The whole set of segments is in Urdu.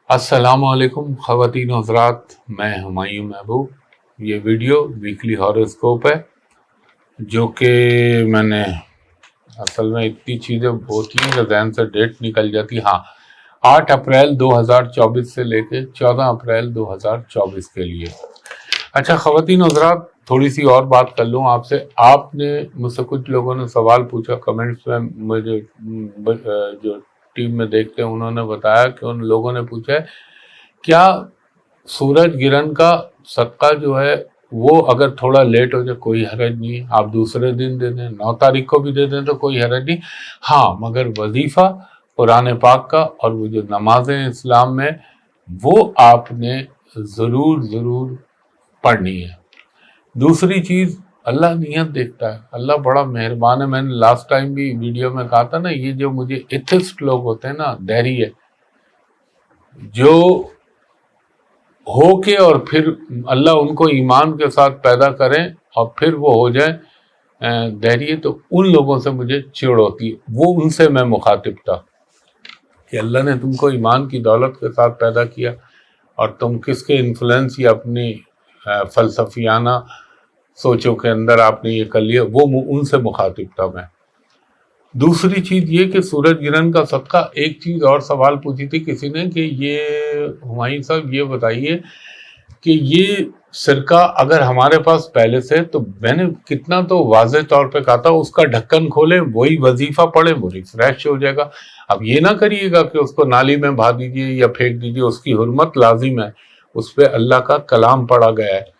السلام علیکم خواتین و حضرات، میں ہمایوں محبوب. یہ ویڈیو ویکلی ہاروسکوپ ہے جو کہ میں نے اصل میں اتنی چیزیں ہوتی ہیں کہ ذہن سے ڈیٹ نکل جاتی. ہاں، 8 اپریل 2024 سے لے کے 14 اپریل 2024 کے لیے. اچھا خواتین و حضرات، تھوڑی سی اور بات کر لوں آپ سے. آپ نے مجھ سے کچھ لوگوں نے سوال پوچھا کمنٹس میں، مجھے جو ٹیم میں دیکھتے ہیں انہوں نے بتایا کہ ان لوگوں نے پوچھا ہے کیا سورج گرہن کا صدقہ جو ہے وہ اگر تھوڑا لیٹ ہو جائے کوئی حرج نہیں ہے، آپ دوسرے دن دے دیں، 9 تاریخ کو بھی دے دیں تو کوئی حرج نہیں. ہاں مگر وظیفہ قرآن پاک کا اور وہ جو نمازیں اسلام میں وہ آپ نے ضرور پڑھنی ہے. دوسری چیز، اللہ نیت دیکھتا ہے، اللہ بڑا مہربان ہے. میں نے لاسٹ ٹائم بھی ویڈیو میں کہا تھا نا، یہ جو مجھے ایتھسٹ لوگ ہوتے ہیں نا، دہری ہے، جو ہو کے اور پھر اللہ ان کو ایمان کے ساتھ پیدا کریں اور پھر وہ ہو جائیں دہریے، تو ان لوگوں سے مجھے چڑ ہوتی ہے. وہ ان سے میں مخاطب تھا کہ اللہ نے تم کو ایمان کی دولت کے ساتھ پیدا کیا اور تم کس کے انفلوئنس یا اپنی فلسفیانہ سوچوں کے اندر آپ نے یہ کر لیا. وہ ان سے مخاطب تھا میں. دوسری چیز یہ کہ سورج گرہن کا صدقہ. ایک چیز اور سوال پوچھی تھی کسی نے کہ یہ ہمایوں صاحب یہ بتائیے کہ یہ سرکہ اگر ہمارے پاس پہلے سے، تو میں نے کتنا تو واضح طور پہ کہا تھا اس کا ڈھکن کھولیں، وہی وظیفہ پڑھیں، وہ ریفریش ہو جائے گا. اب یہ نہ کریے گا کہ اس کو نالی میں بہا دیجیے یا پھینک دیجیے، اس کی حرمت لازم ہے، اس پہ اللہ کا کلام پڑھا گیا ہے.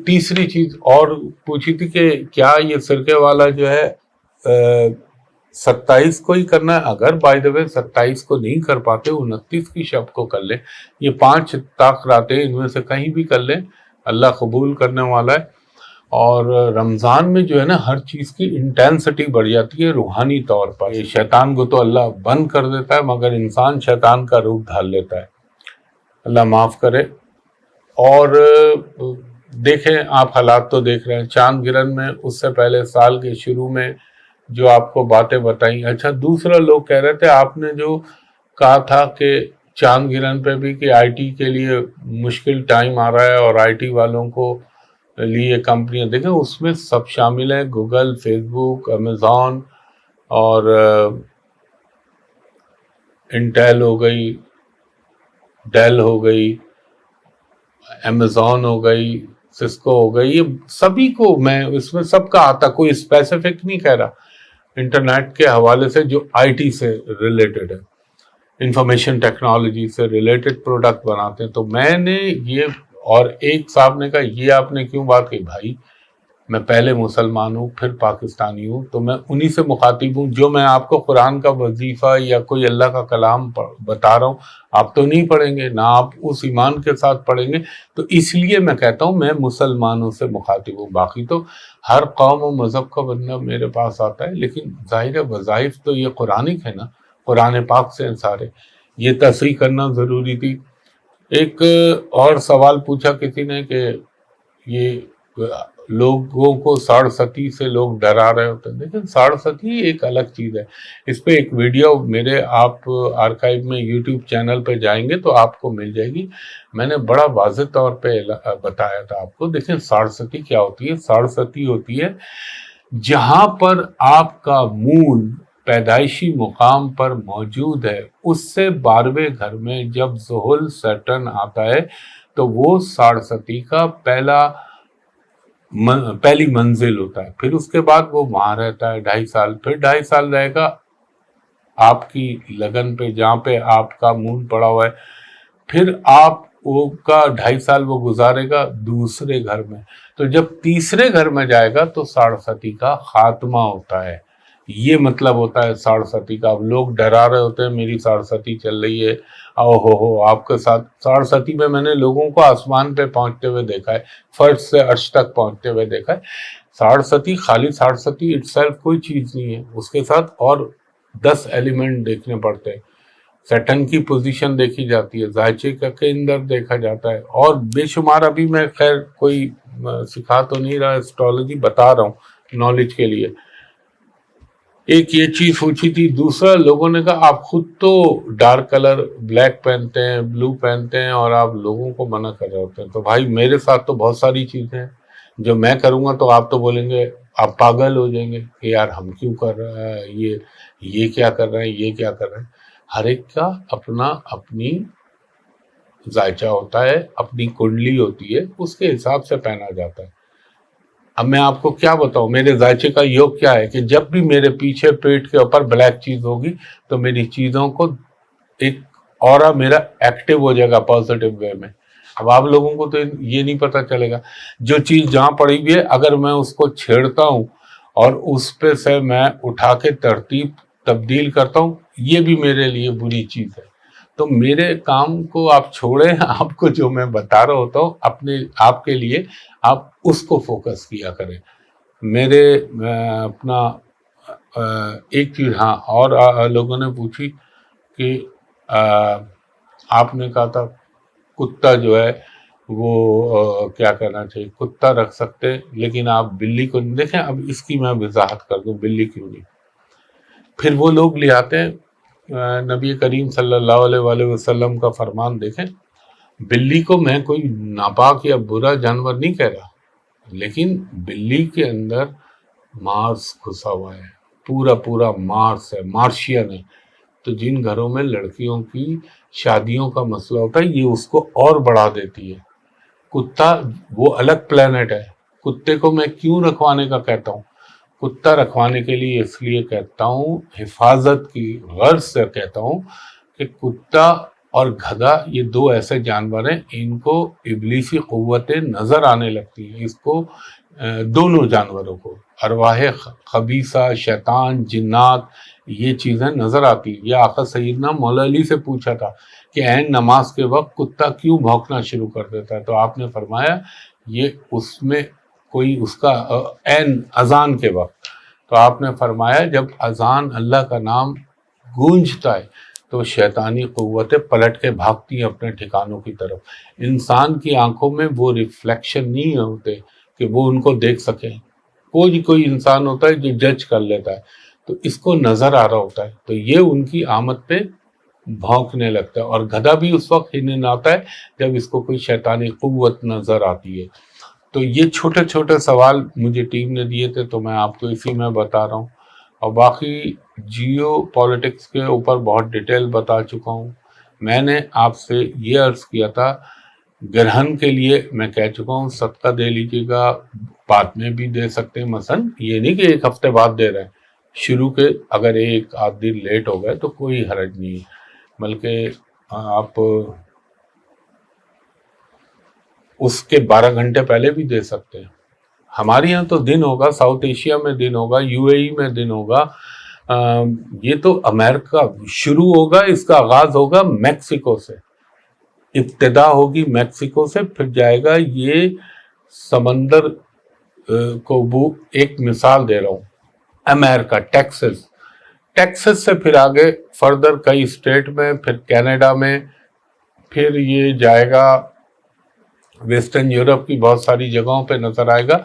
تیسری چیز اور پوچھی تھی کہ کیا یہ سرکے والا جو ہے 27 کو ہی کرنا ہے. اگر بائی دا وے 27 کو نہیں کر پاتے، 29 کی شب کو کر لیں. یہ 5 راتیں ان میں سے کہیں بھی کر لیں، اللہ قبول کرنے والا ہے. اور رمضان میں جو ہے نا ہر چیز کی انٹینسٹی بڑھ جاتی ہے روحانی طور پر. یہ شیطان کو تو اللہ بند کر دیتا ہے مگر انسان شیطان کا روپ ڈھال لیتا ہے. اللہ معاف کرے. اور دیکھیں آپ حالات تو دیکھ رہے ہیں، چاند گرہن میں اس سے پہلے سال کے شروع میں جو آپ کو باتیں بتائیں. اچھا دوسرا لوگ کہہ رہے تھے آپ نے جو کہا تھا کہ چاند گرہن پہ بھی کہ آئی ٹی کے لیے مشکل ٹائم آ رہا ہے اور آئی ٹی والوں کو لیے کمپنیاں، دیکھیں اس میں سب شامل ہیں، گوگل، فیس بک، امیزون اور انٹیل ہو گئی، ڈیل ہو گئی، امیزون ہو گئی، سسکو ہو گئی. یہ سبھی کو میں اس میں سب کا آتا، کوئی اسپیسیفک نہیں کہہ رہا. انٹرنیٹ کے حوالے سے جو آئی ٹی سے ریلیٹڈ ہے، انفارمیشن ٹیکنالوجی سے ریلیٹڈ پروڈکٹ بناتے ہیں. تو میں نے یہ، اور ایک صاحب نے کہا یہ آپ نے کیوں بات کہی؟ بھائی میں پہلے مسلمان ہوں پھر پاکستانی ہوں، تو میں انہی سے مخاطب ہوں. جو میں آپ کو قرآن کا وظیفہ یا کوئی اللہ کا کلام بتا رہا ہوں، آپ تو نہیں پڑھیں گے، نہ آپ اس ایمان کے ساتھ پڑھیں گے. تو اس لیے میں کہتا ہوں میں مسلمانوں سے مخاطب ہوں. باقی تو ہر قوم و مذہب کا بندہ میرے پاس آتا ہے، لیکن ظاہر وظائف تو یہ قرآنک ہے نا، قرآن پاک سے سارے. یہ تصحیح کرنا ضروری تھی. ایک اور سوال پوچھا کسی نے کہ یہ لوگوں کو 67 سے لوگ ڈرا رہے ہوتے ہیں. لیکن 67 ایک الگ چیز ہے. اس پہ ایک ویڈیو میرے آپ آرکائیو میں یوٹیوب چینل پہ جائیں گے تو آپ کو مل جائے گی. میں نے بڑا واضح طور پہ بتایا تھا آپ کو. دیکھیں 67 کیا ہوتی ہے؟ 67 ہوتی ہے جہاں پر آپ کا مول پیدائشی مقام پر موجود ہے، اس سے 12ویں گھر میں جب زحل سیٹرن آتا ہے تو وہ 67 کا پہلی منزل ہوتا ہے. پھر اس کے بعد وہ وہاں رہتا ہے 2.5 سال، پھر 2.5 سال رہے گا آپ کی لگن پہ جہاں پہ آپ کا مون پڑا ہوا ہے. پھر آپ وہ کا 2.5 سال وہ گزارے گا دوسرے گھر میں. تو جب تیسرے گھر میں جائے گا تو 67 کا خاتمہ ہوتا ہے. یہ مطلب ہوتا ہے 67 کا. اب لوگ ڈرا رہے ہوتے ہیں میری 67 چل رہی ہے، او ہو آپ کے ساتھ. 67 میں نے لوگوں کو آسمان پہ پہنچتے ہوئے دیکھا ہے، فرش سے عرش تک پہنچتے ہوئے دیکھا ہے. 67 خالی 67 اٹ سیلف کوئی چیز نہیں ہے، اس کے ساتھ اور 10 ایلیمنٹ دیکھنے پڑتے ہیں. سیٹن کی پوزیشن دیکھی جاتی ہے، زائچے کے اندر دیکھا جاتا ہے، اور بے شمار. ابھی میں خیر کوئی سکھا تو نہیں رہا، اسٹرالوجی بتا رہا ہوں نالج کے لیے. ایک یہ چیز پوچھی تھی. دوسرا لوگوں نے کہا آپ خود تو ڈارک کلر بلیک پہنتے ہیں, بلو پہنتے ہیں, اور آپ لوگوں کو منع کر رہے ہوتے ہیں. تو بھائی میرے ساتھ تو بہت ساری چیزیں ہیں جو میں کروں گا تو آپ تو بولیں گے, آپ پاگل ہو جائیں گے کہ یار ہم کیوں کر رہا ہے, یہ کیا کر رہے ہیں, یہ کیا کر رہے ہیں. ہر ایک کا اپنی ذائچہ ہوتا ہے, اپنی کنڈلی ہوتی ہے, اس کے حساب سے پہنا جاتا ہے. اب میں آپ کو کیا بتاؤں, میرے ذائچے کا یوگ کیا ہے کہ جب بھی میرے پیچھے پیٹ کے اوپر بلیک چیز ہوگی تو میری چیزوں کو ایک اورا میرا ایکٹیو ہو جائے گا پازیٹیو وے میں. اب آپ لوگوں کو تو یہ نہیں پتا چلے گا. جو چیز جہاں پڑی ہوئی ہے اگر میں اس کو چھیڑتا ہوں اور اس پہ سے میں اٹھا کے ترتیب تبدیل کرتا ہوں, یہ بھی میرے لیے بری چیز ہے. تو میرے کام کو آپ چھوڑیں, آپ کو جو میں بتا رہا ہوتا ہوں آپ کے لیے آپ اس کو فوکس کیا کریں. میرے اپنا ایک چیز ہاں اور لوگوں نے پوچھی کہ آپ نے کہا تھا کتا جو ہے وہ کیا کرنا چاہیے, کتا رکھ سکتے لیکن آپ بلی کو نہیں. دیکھیں اب اس کی میں وضاحت کر دوں بلی کیوں نہیں. پھر وہ لوگ لے آتے ہیں, نبی کریم صلی اللہ علیہ وآلہ وسلم کا فرمان دیکھیں, بلی کو میں کوئی ناپاک یا برا جانور نہیں کہہ رہا, لیکن بلی کے اندر مارس گھسا ہوا ہے, پورا مارس ہے, مارشین ہے. تو جن گھروں میں لڑکیوں کی شادیوں کا مسئلہ ہوتا ہے یہ اس کو اور بڑھا دیتی ہے. کتا وہ الگ پلانٹ ہے. کتے کو میں کیوں رکھوانے کا کہتا ہوں, کتا رکھوانے کے لیے اس لیے کہتا ہوں, حفاظت کی غرض سے کہتا ہوں کہ کتا اور گدھا یہ دو ایسے جانور ہیں, ان کو ابلیسی قوتیں نظر آنے لگتی ہیں. اس کو دونوں جانوروں کو ارواح خبیثہ, شیطان, جنات, یہ چیزیں نظر آتی. یہ آقا سیدنا مولا علی سے پوچھا تھا کہ عین نماز کے وقت کتا کیوں بھونکنا شروع کر دیتا ہے, تو آپ نے فرمایا یہ اس میں کوئی اس کا عین اذان کے وقت, تو آپ نے فرمایا جب اذان اللہ کا نام گونجتا ہے تو شیطانی قوتیں پلٹ کے بھاگتی ہیں اپنے ٹھکانوں کی طرف. انسان کی آنکھوں میں وہ ریفلیکشن نہیں ہوتے کہ وہ ان کو دیکھ سکیں. کوئی انسان ہوتا ہے جو جج کر لیتا ہے, تو اس کو نظر آ رہا ہوتا ہے, تو یہ ان کی آمد پہ بھونکنے لگتا ہے. اور گدھا بھی اس وقت ہنہناتا ہے جب اس کو کوئی شیطانی قوت نظر آتی ہے. تو یہ چھوٹے چھوٹے سوال مجھے ٹیم نے دیے تھے تو میں آپ کو اسی میں بتا رہا ہوں. اور باقی جیو پالیٹکس کے اوپر بہت ڈیٹیل بتا چکا ہوں. میں نے آپ سے یہ عرض کیا تھا گرہن کے لیے میں کہہ چکا ہوں صدقہ دے لیجیے گا, بعد میں بھی دے سکتے ہیں, مثلا یہ نہیں کہ ایک ہفتے بعد دے رہے ہیں, شروع کے اگر ایک آدھ دن لیٹ ہو گئے تو کوئی حرج نہیں ہے, بلکہ آپ اس کے 12 گھنٹے پہلے بھی دے سکتے ہیں. ہمارے یہاں تو دن ہوگا, ساؤتھ ایشیا میں دن ہوگا, یو اے ای میں دن ہوگا, یہ تو امریکہ شروع ہوگا. اس کا آغاز ہوگا میکسیکو سے, ابتدا ہوگی میکسیکو سے, پھر جائے گا یہ سمندر کو وہ ایک مثال دے رہا ہوں, امریکہ ٹیکسس سے پھر آگے فردر کئی اسٹیٹ میں, پھر کینیڈا میں, پھر یہ جائے گا ویسٹرن یورپ کی بہت ساری جگہوں پہ نظر آئے گا.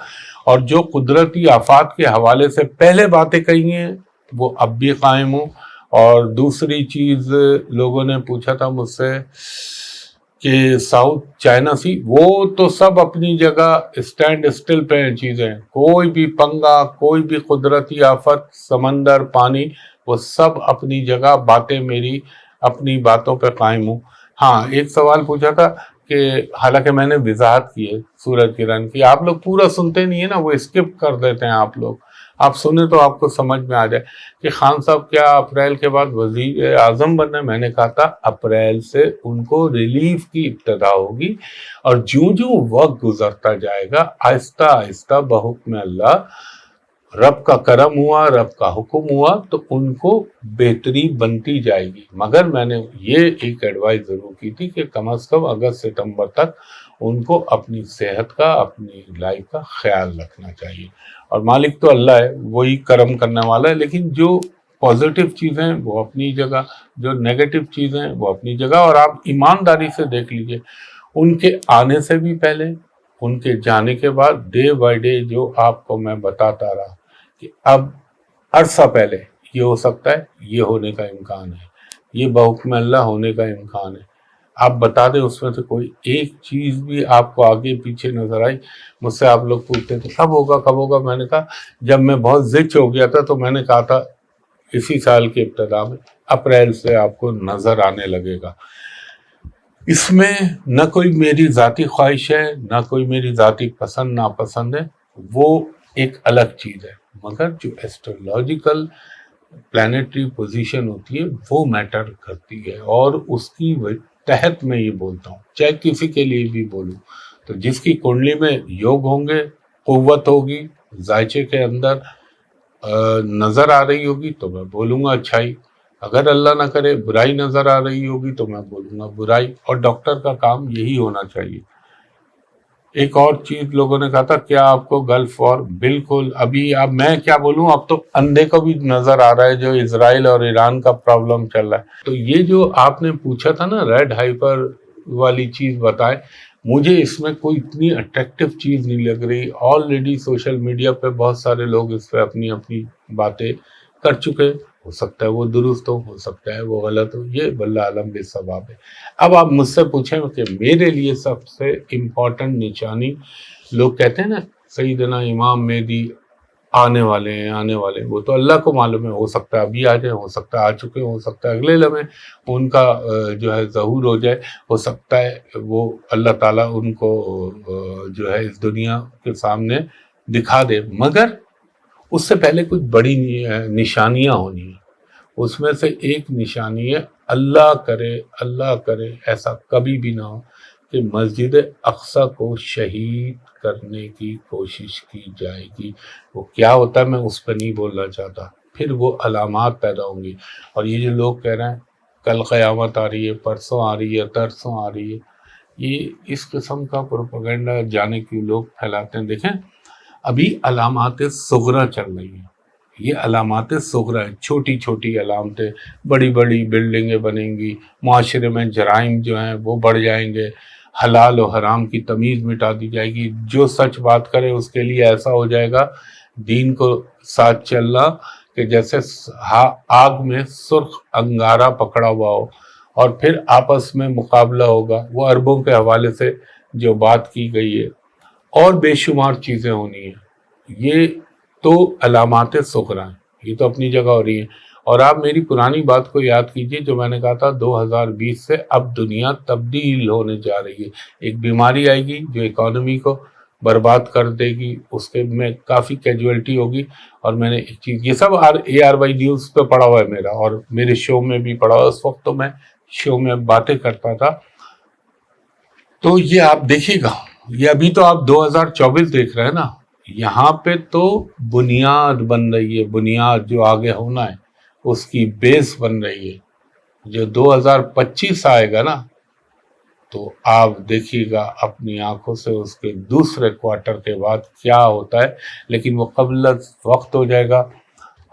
اور جو قدرتی آفات کے حوالے سے پہلے باتیں کہی ہیں وہ اب بھی قائم ہوں. اور دوسری چیز لوگوں نے پوچھا تھا مجھ سے کہ ساؤتھ چائنا سی, وہ تو سب اپنی جگہ اسٹینڈ اسٹل پہ ہیں چیزیں, کوئی بھی پنگا, کوئی بھی قدرتی آفت, سمندر, پانی, وہ سب اپنی جگہ, باتیں میری اپنی باتوں پہ قائم ہوں. ہاں ایک سوال پوچھا تھا کہ حالانکہ میں نے وضاحت کی ہے سورج کرن کی, آپ لوگ پورا سنتے نہیں ہیں نا, وہ اسکپ کر دیتے ہیں آپ لوگ. آپ سنیں تو آپ کو سمجھ میں آ جائے کہ خان صاحب کیا اپریل کے بعد وزیر اعظم بننا. میں نے کہا تھا اپریل سے ان کو ریلیف کی ابتدا ہوگی, اور جو وقت گزرتا جائے گا آہستہ آہستہ بحکم اللہ, رب کا کرم ہوا, رب کا حکم ہوا تو ان کو بہتری بنتی جائے گی. مگر میں نے یہ ایک ایڈوائز ضرور کی تھی کہ کم از کم اگست ستمبر تک ان کو اپنی صحت کا, اپنی لائف کا خیال رکھنا چاہیے. اور مالک تو اللہ ہے, وہی کرم کرنے والا ہے, لیکن جو پازیٹیو چیزیں وہ اپنی جگہ, جو نیگیٹو چیزیں وہ اپنی جگہ. اور آپ ایمانداری سے دیکھ لیجئے ان کے آنے سے بھی پہلے, ان کے جانے کے بعد, ڈے بائی ڈے جو آپ کو میں بتاتا رہا کہ اب عرصہ پہلے یہ ہو سکتا ہے، یہ ہونے کا امکان ہے، یہ بحکم اللہ ہونے کا امکان ہے. آپ بتا دیں اس میں سے کوئی ایک چیز بھی آپ کو آگے پیچھے نظر آئی. مجھ سے آپ لوگ پوچھتے تھے کب ہوگا کب ہوگا، میں نے کہا جب میں بہت زچ ہو گیا تھا تو میں نے کہا تھا اسی سال کے ابتدا میں اپریل سے آپ کو نظر آنے لگے گا. اس میں نہ کوئی میری ذاتی خواہش ہے، نہ کوئی میری ذاتی پسند ناپسند ہے، وہ ایک الگ چیز ہے. مگر جو ایسٹرولوجیکل پلانیٹری پوزیشن ہوتی ہے وہ میٹر کرتی ہے، اور اس کی تحت میں یہ بولتا ہوں، چاہے کسی کے لیے بھی بولوں تو جس کی کنڈلی میں یوگ ہوں گے، قوت ہوگی، ذائچے کے اندر نظر آ رہی ہوگی تو میں بولوں گا اچھائی، اگر اللہ نہ کرے برائی نظر آ رہی ہوگی تو میں بولوں گا برائی. اور ڈاکٹر کا کام یہی ہونا چاہیے. ایک اور چیز لوگوں نے کہا تھا کیا آپ کو گلف وار، بالکل. ابھی اب میں کیا بولوں، اب تو اندھے کو بھی نظر آ رہا ہے جو اسرائیل اور ایران کا پرابلم چل رہا ہے. تو یہ جو آپ نے پوچھا تھا نا ریڈ ہائپر والی چیز بتائے، مجھے اس میں کوئی اتنی اٹریکٹیو چیز نہیں لگ رہی. آلریڈی سوشل میڈیا پہ بہت سارے لوگ اس پہ اپنی اپنی باتیں کر چکے، ہو سکتا ہے وہ درست ہو سکتا ہے وہ غلط ہو، یہ واللہ عالم بالصواب ہے. اب آپ مجھ سے پوچھیں کہ میرے لیے سب سے امپورٹنٹ نشانی، لوگ کہتے ہیں نا سیدنا امام مہدی آنے والے ہیں، وہ تو اللہ کو معلوم ہے، ہو سکتا ہے ابھی آ جائیں، ہو سکتا ہے آ چکے، ہو سکتا ہے اگلے لمحے ان کا جو ہے ظہور ہو جائے، ہو سکتا ہے وہ اللہ تعالیٰ ان کو جو ہے اس دنیا کے سامنے دکھا دے. مگر اس سے پہلے کچھ بڑی نشانیاں ہونی ہیں. اس میں سے ایک نشانی ہے، اللہ کرے ایسا کبھی بھی نہ ہو کہ مسجد اقصی کو شہید کرنے کی کوشش کی جائے گی. وہ کیا ہوتا ہے میں اس پہ نہیں بولنا چاہتا. پھر وہ علامات پیدا ہوں گی. اور یہ جو لوگ کہہ رہے ہیں کل قیامت آ رہی ہے، پرسوں آ رہی ہے، ترسوں آ رہی ہے، یہ اس قسم کا پروپیگنڈا جانے کیوں لوگ پھیلاتے ہیں. دیکھیں ابھی علامات صغرا چل رہی ہیں. یہ علامات صغرا ہیں، چھوٹی چھوٹی علامتیں. بڑی بڑی بلڈنگیں بنیں گی، معاشرے میں جرائم جو ہیں وہ بڑھ جائیں گے، حلال و حرام کی تمیز مٹا دی جائے گی. جو سچ بات کرے اس کے لیے ایسا ہو جائے گا دین کو ساتھ چلنا کہ جیسے آگ میں سرخ انگارہ پکڑا ہوا ہو، اور پھر آپس میں مقابلہ ہوگا. وہ عربوں کے حوالے سے جو بات کی گئی ہے، اور بے شمار چیزیں ہونی ہیں. یہ تو علامات صغرا ہیں، یہ تو اپنی جگہ ہو رہی ہیں. اور آپ میری پرانی بات کو یاد کیجئے جو میں نے کہا تھا 2020 سے اب دنیا تبدیل ہونے جا رہی ہے. ایک بیماری آئے گی جو اکانومی کو برباد کر دے گی، اس کے میں کافی کیجویلٹی ہوگی. اور میں نے ایک چیز، یہ سب ARY نیوز پہ پڑا ہوا ہے میرا، اور میرے شو میں بھی پڑا ہوا. اس وقت تو میں شو میں باتیں کرتا تھا. تو یہ آپ دیکھیے گا، یہ ابھی تو آپ 2024 دیکھ رہے ہیں نا، یہاں پہ تو بنیاد بن رہی ہے. بنیاد جو آگے ہونا ہے اس کی بیس بن رہی ہے. جو 2025 آئے گا نا تو آپ دیکھیے گا اپنی آنکھوں سے اس کے دوسرے کوارٹر کے بعد کیا ہوتا ہے. لیکن وہ قبل وقت ہو جائے گا.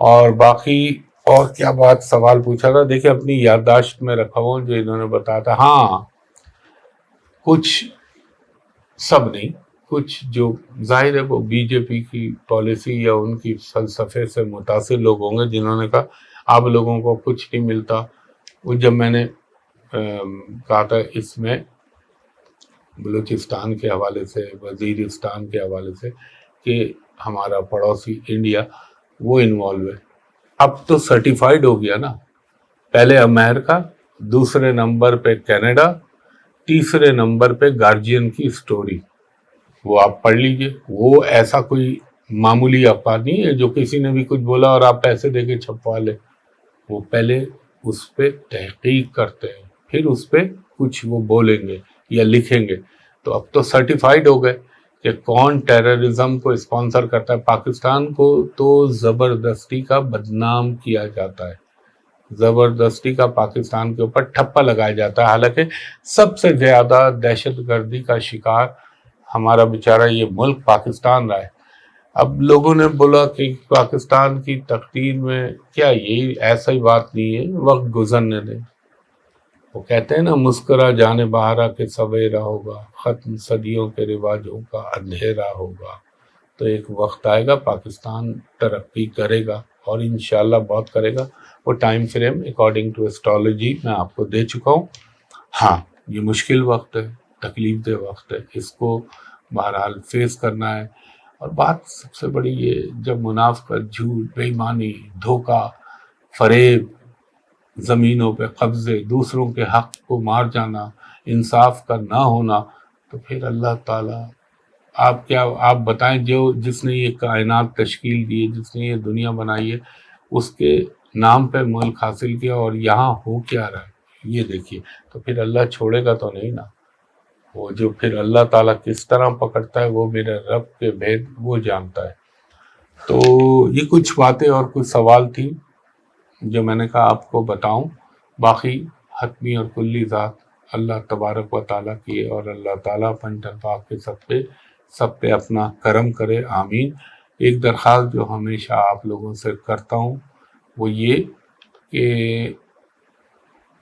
اور باقی اور کیا بات سوال پوچھا تھا، دیکھیں اپنی یادداشت میں رکھا ہوں جو انہوں نے بتایا تھا. ہاں کچھ، سب نہیں، کچھ جو ظاہر ہے وہ BJP کی پالیسی یا ان کی فلسفے سے متاثر لوگ ہوں گے جنہوں نے کہا آپ لوگوں کو کچھ نہیں ملتا. وہ جب میں نے کہا تھا اس میں بلوچستان کے حوالے سے، وزیرستان کے حوالے سے کہ ہمارا پڑوسی انڈیا وہ انوالو ہے. اب تو سرٹیفائیڈ ہو گیا نا. پہلے امریکہ، دوسرے نمبر پہ کینیڈا، تیسرے نمبر پہ گارجین کی سٹوری. وہ آپ پڑھ لیجئے. وہ ایسا کوئی معمولی اخبار نہیں ہے جو کسی نے بھی کچھ بولا اور آپ پیسے دے کے چھپوا لے. وہ پہلے اس پہ تحقیق کرتے ہیں، پھر اس پہ کچھ وہ بولیں گے یا لکھیں گے. تو اب تو سرٹیفائیڈ ہو گئے کہ کون ٹیررزم کو اسپانسر کرتا ہے. پاکستان کو تو زبردستی کا بدنام کیا جاتا ہے، زبردستی کا پاکستان کے اوپر ٹھپا لگایا جاتا ہے. حالانکہ سب سے زیادہ دہشت گردی کا شکار ہمارا بیچارہ یہ ملک پاکستان رہا ہے. اب لوگوں نے بولا کہ پاکستان کی تقدیر میں کیا یہ ایسا ہی بات نہیں ہے، وقت گزرنے دیں. وہ کہتے ہیں نا مسکرا جانے بہارا کہ سویرا ہوگا، ختم صدیوں کے رواجوں کا اندھیرا ہوگا. تو ایک وقت آئے گا پاکستان ترقی کرے گا، اور انشاءاللہ بہت کرے گا۔ وہ time frame according to astrology میں آپ کو دے چکا ہوں۔ ہاں یہ مشکل وقت ہے، تکلیف دہ وقت ہے، اس کو بہرحال فیس کرنا ہے۔ اور بات سب سے بڑی یہ، جب منافقت، جھوٹ، بے ایمانی، دھوکہ، فریب، زمینوں پہ قبضے، دوسروں کے حق کو مار جانا، انصاف کا نہ ہونا، تو پھر اللہ تعالیٰ آپ بتائیں، جس نے یہ کائنات تشکیل دی ہے، جس نے یہ دنیا بنائی ہے، اس کے نام پہ ملک حاصل کیا، اور یہاں ہو کیا رہا ہے یہ دیکھیے، تو پھر اللہ چھوڑے گا تو نہیں نا۔ وہ جو پھر اللہ تعالیٰ کس طرح پکڑتا ہے، وہ میرے رب کے بھید وہ جانتا ہے۔ تو یہ کچھ باتیں اور کچھ سوال تھی جو میں نے کہا آپ کو بتاؤں، باقی حتمی اور کلی ذات اللہ تبارک و تعالیٰ کی ہے، اور اللہ تعالیٰ پنجتن پاک کے سب پہ اپنا کرم کرے، آمین۔ ایک درخواست جو ہمیشہ آپ لوگوں سے کرتا ہوں وہ یہ کہ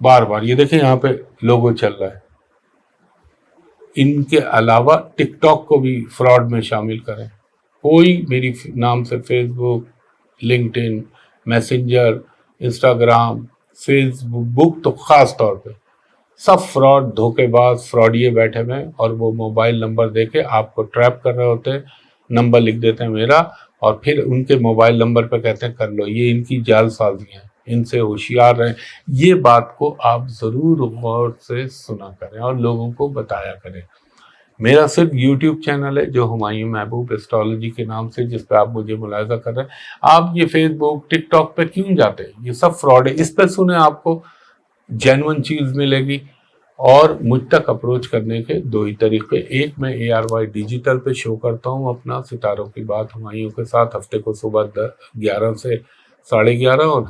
بار بار یہ دیکھیں یہاں پہ لوگو چل رہا ہے، ان کے علاوہ ٹک ٹاک کو بھی فراڈ میں شامل کریں۔ کوئی میری نام سے فیس بک، لنکڈ ان، میسنجر، انسٹاگرام، فیس بک تو خاص طور پہ سب فراڈ، دھوکے باز، فراڈیے بیٹھے ہوئے، اور وہ موبائل نمبر دے کے آپ کو ٹریپ کر رہے ہوتے ہیں، نمبر لکھ دیتے ہیں میرا، اور پھر ان کے موبائل نمبر پہ کہتے ہیں کر لو۔ یہ ان کی جال سازی ہیں، ان سے ہوشیار رہیں۔ یہ بات کو آپ ضرور غور سے سنا کریں اور لوگوں کو بتایا کریں۔ میرا صرف یوٹیوب چینل ہے جو ہمایوں محبوب اسٹرالوجی کے نام سے، جس پہ آپ مجھے ملاحظہ کر رہے ہیں۔ آپ یہ فیس بک، ٹک ٹاک پہ کیوں جاتے ہیں؟ یہ سب فراڈ ہے۔ اس پہ سنیں، آپ کو جینون چیز ملے گی۔ اور مجھ تک اپروچ کرنے کے دو ہی طریقے، ایک میں ARY ڈیجیٹل پہ شو کرتا ہوں اپنا ستاروں کی بات ہمایوں کے ساتھ، ہفتے کو صبح 11 سے 11:30، اور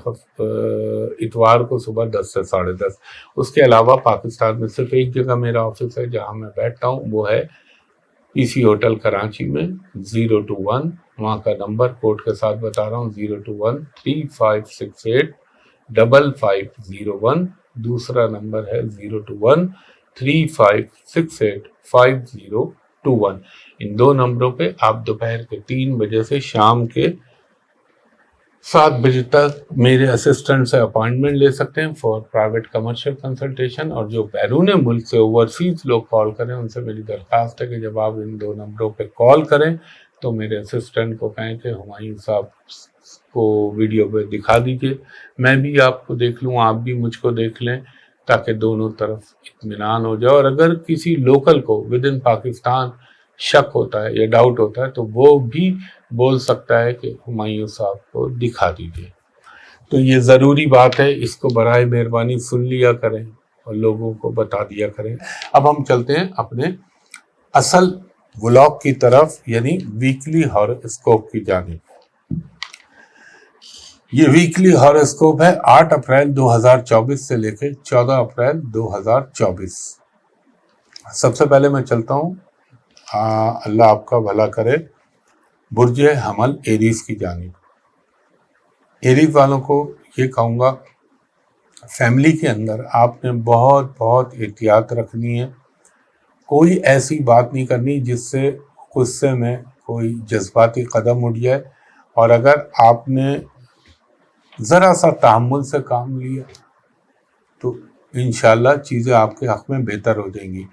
اتوار کو صبح 10 سے 10:30۔ اس کے علاوہ پاکستان میں صرف ایک جگہ میرا آفس ہے جہاں میں بیٹھتا ہوں، وہ ہے PC ہوٹل کراچی میں 021، وہاں کا نمبر کوڈ کے ساتھ بتا رہا ہوں، 021-3568-5501۔ دوسرا نمبر ہے 021-3568-5021۔ ان دو نمبروں پہ آپ دوپہر کے 3 بجے سے شام کے 7 بجے تک میرے اسسٹنٹ سے اپائنٹمنٹ لے سکتے ہیں فار پرائیویٹ کمرشل کنسلٹیشن۔ اور جو بیرون ملک سے اوورسیز لوگ کال کریں، ان سے میری درخواست ہے کہ جب آپ ان دو نمبروں پہ کال کریں تو میرے اسسٹنٹ کو کہیں کہ ہمایوں صاحب کو ویڈیو پہ دکھا دیجئے، میں بھی آپ کو دیکھ لوں، آپ بھی مجھ کو دیکھ لیں، تاکہ دونوں طرف اطمینان ہو جائے۔ اور اگر کسی لوکل کو ود ان پاکستان شک ہوتا ہے یا ڈاؤٹ ہوتا ہے تو وہ بھی بول سکتا ہے کہ ہمایوں صاحب کو دکھا دیجئے۔ تو یہ ضروری بات ہے، اس کو برائے مہربانی سن لیا کریں اور لوگوں کو بتا دیا کریں۔ اب ہم چلتے ہیں اپنے اصل ولاگ کی طرف، یعنی ویکلی ہاروسکوپ کی جانب۔ یہ ویکلی ہاروسکوپ ہے 8 اپریل 2024 سے لے کے 14 اپریل 2024۔ سب سے پہلے میں چلتا ہوں، اللہ آپ کا بھلا کرے، برج حمل ایریز کی جانب۔ ایریز والوں کو یہ کہوں گا، فیملی کے اندر آپ نے بہت بہت احتیاط رکھنی ہے۔ کوئی ایسی بات نہیں کرنی جس سے غصے میں کوئی جذباتی قدم اٹھ جائے، اور اگر آپ نے ذرا سا تحمل سے کام لیا تو انشاءاللہ چیزیں آپ کے حق میں بہتر ہو جائیں گی۔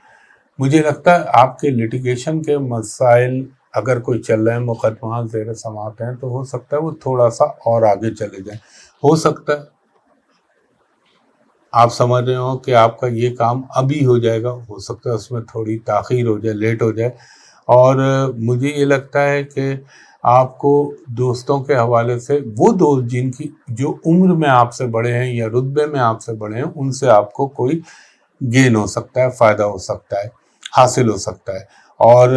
مجھے لگتا ہے آپ کے لیٹیگیشن کے مسائل اگر کوئی چل رہے ہیں، مقدمات زیر سماعت ہیں، تو ہو سکتا ہے وہ تھوڑا سا اور آگے چلے جائیں۔ ہو سکتا ہے آپ سمجھ رہے ہو کہ آپ کا یہ کام ابھی ہو جائے گا، ہو سکتا ہے اس میں تھوڑی تاخیر ہو جائے، لیٹ ہو جائے۔ اور مجھے یہ لگتا ہے کہ آپ کو دوستوں کے حوالے سے، وہ دوست جو عمر میں آپ سے بڑے ہیں یا رتبے میں آپ سے بڑے ہیں، ان سے آپ کو کوئی گین ہو سکتا ہے، فائدہ ہو سکتا ہے، حاصل ہو سکتا ہے۔ اور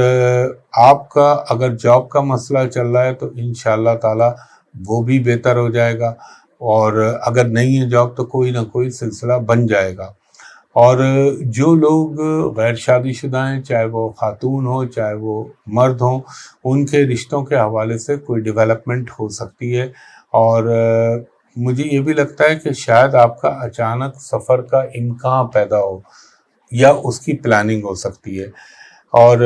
آپ کا اگر جاب کا مسئلہ چل رہا ہے تو انشاءاللہ تعالی وہ بھی بہتر ہو جائے گا، اور اگر نہیں ہے جاب تو کوئی نہ کوئی سلسلہ بن جائے گا۔ اور جو لوگ غیر شادی شدہ ہیں، چاہے وہ خاتون ہو چاہے وہ مرد ہوں، ان کے رشتوں کے حوالے سے کوئی ڈیولپمنٹ ہو سکتی ہے۔ اور مجھے یہ بھی لگتا ہے کہ شاید آپ کا اچانک سفر کا امکان پیدا ہو یا اس کی پلاننگ ہو سکتی ہے۔ اور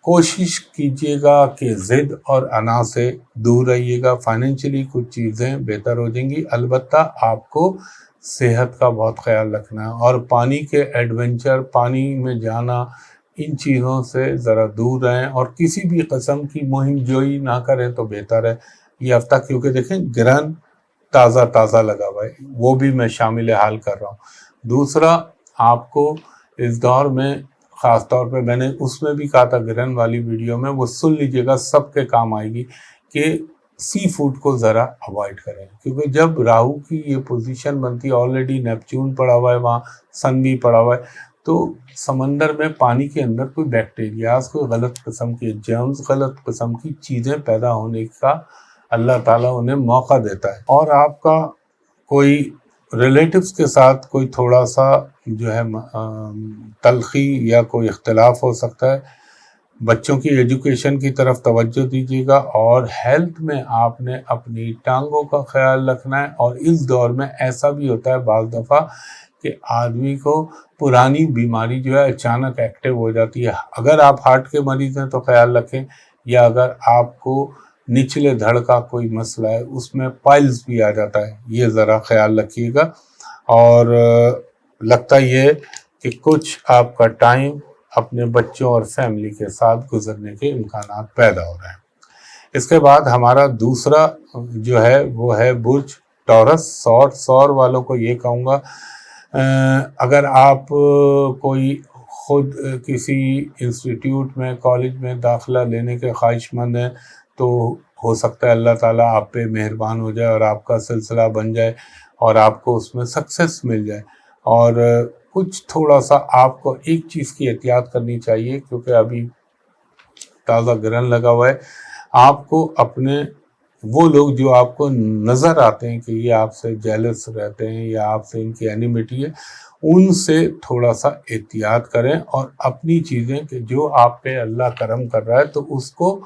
کوشش کیجیے گا کہ ضد اور انا سے دور رہیے گا. فائنینشلی کچھ چیزیں بہتر ہو جائیں گی. البتہ آپ کو صحت کا بہت خیال رکھنا ہے، اور پانی کے ایڈونچر، پانی میں جانا، ان چیزوں سے ذرا دور رہیں، اور کسی بھی قسم کی مہم جوئی نہ کریں تو بہتر ہے یہ ہفتہ. کیونکہ دیکھیں گرہن تازہ لگا ہوا ہے، وہ بھی میں شامل حال کر رہا ہوں. دوسرا، آپ کو اس دور میں خاص طور پہ میں نے اس میں بھی کہا تھا گرہن والی ویڈیو میں، وہ سن لیجئے گا، سب کے کام آئے گی، کہ سی فوڈ کو ذرا اوائڈ کریں. کیونکہ جب راہو کی یہ پوزیشن بنتی ہے، آلریڈی نیپچون پڑا ہوا ہے وہاں، سن بھی پڑا ہوا ہے، تو سمندر میں پانی کے اندر کوئی بیکٹیریاز، کوئی غلط قسم کے جرمز، غلط قسم کی چیزیں پیدا ہونے کا اللہ تعالیٰ انہیں موقع دیتا ہے. اور آپ کا کوئی ریلیٹیوز کے ساتھ کوئی تھوڑا سا جو ہے تلخی یا کوئی اختلاف ہو سکتا ہے. بچوں کی ایجوکیشن کی طرف توجہ دیجیے گا، اور ہیلتھ میں آپ نے اپنی ٹانگوں کا خیال رکھنا ہے. اور اس دور میں ایسا بھی ہوتا ہے بعض دفعہ کہ آدمی کو پرانی بیماری جو ہے اچانک ایکٹیو ہو جاتی ہے. اگر آپ ہارٹ کے مریض ہیں تو خیال رکھیں، یا اگر آپ کو نچلے دھڑ کا کوئی مسئلہ ہے، اس میں پائلز بھی آ جاتا ہے، یہ ذرا خیال رکھیے گا. اور لگتا یہ کہ کچھ آپ کا ٹائم اپنے بچوں اور فیملی کے ساتھ گزرنے کے امکانات پیدا ہو رہے ہیں. اس کے بعد ہمارا دوسرا جو ہے وہ ہے برج ٹورس. سور والوں کو یہ کہوں گا، اگر آپ کوئی خود کسی انسٹیٹیوٹ میں، کالج میں داخلہ لینے کے خواہش مند ہیں، تو ہو سکتا ہے اللہ تعالیٰ آپ پہ مہربان ہو جائے اور آپ کا سلسلہ بن جائے اور آپ کو اس میں سکسیس مل جائے. اور کچھ تھوڑا سا آپ کو ایک چیز کی احتیاط کرنی چاہیے، کیونکہ ابھی تازہ گرہن لگا ہوا ہے. آپ کو اپنے وہ لوگ جو آپ کو نظر آتے ہیں کہ یہ آپ سے جیلس رہتے ہیں یا آپ سے ان کی اینیمیٹی ہے، ان سے تھوڑا سا احتیاط کریں، اور اپنی چیزیں کہ جو آپ پہ اللہ کرم کر رہا ہے تو اس کو،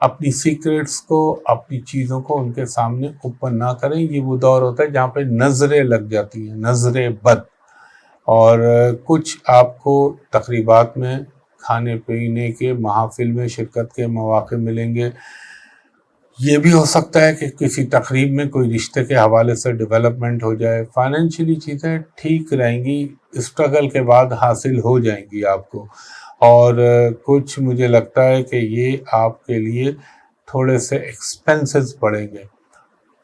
اپنی سیکریٹس کو، اپنی چیزوں کو ان کے سامنے اوپن نہ کریں. یہ وہ دور ہوتا ہے جہاں پہ نظریں لگ جاتی ہیں، نظریں بد. اور کچھ آپ کو تقریبات میں کھانے پینے کے، محافل میں شرکت کے مواقع ملیں گے. یہ بھی ہو سکتا ہے کہ کسی تقریب میں کوئی رشتے کے حوالے سے ڈیولپمنٹ ہو جائے. فائنینشلی چیزیں ٹھیک رہیں گی، اسٹرگل کے بعد حاصل ہو جائیں گی آپ کو. اور کچھ مجھے لگتا ہے کہ یہ آپ کے لیے تھوڑے سے ایکسپینسز پڑیں گے،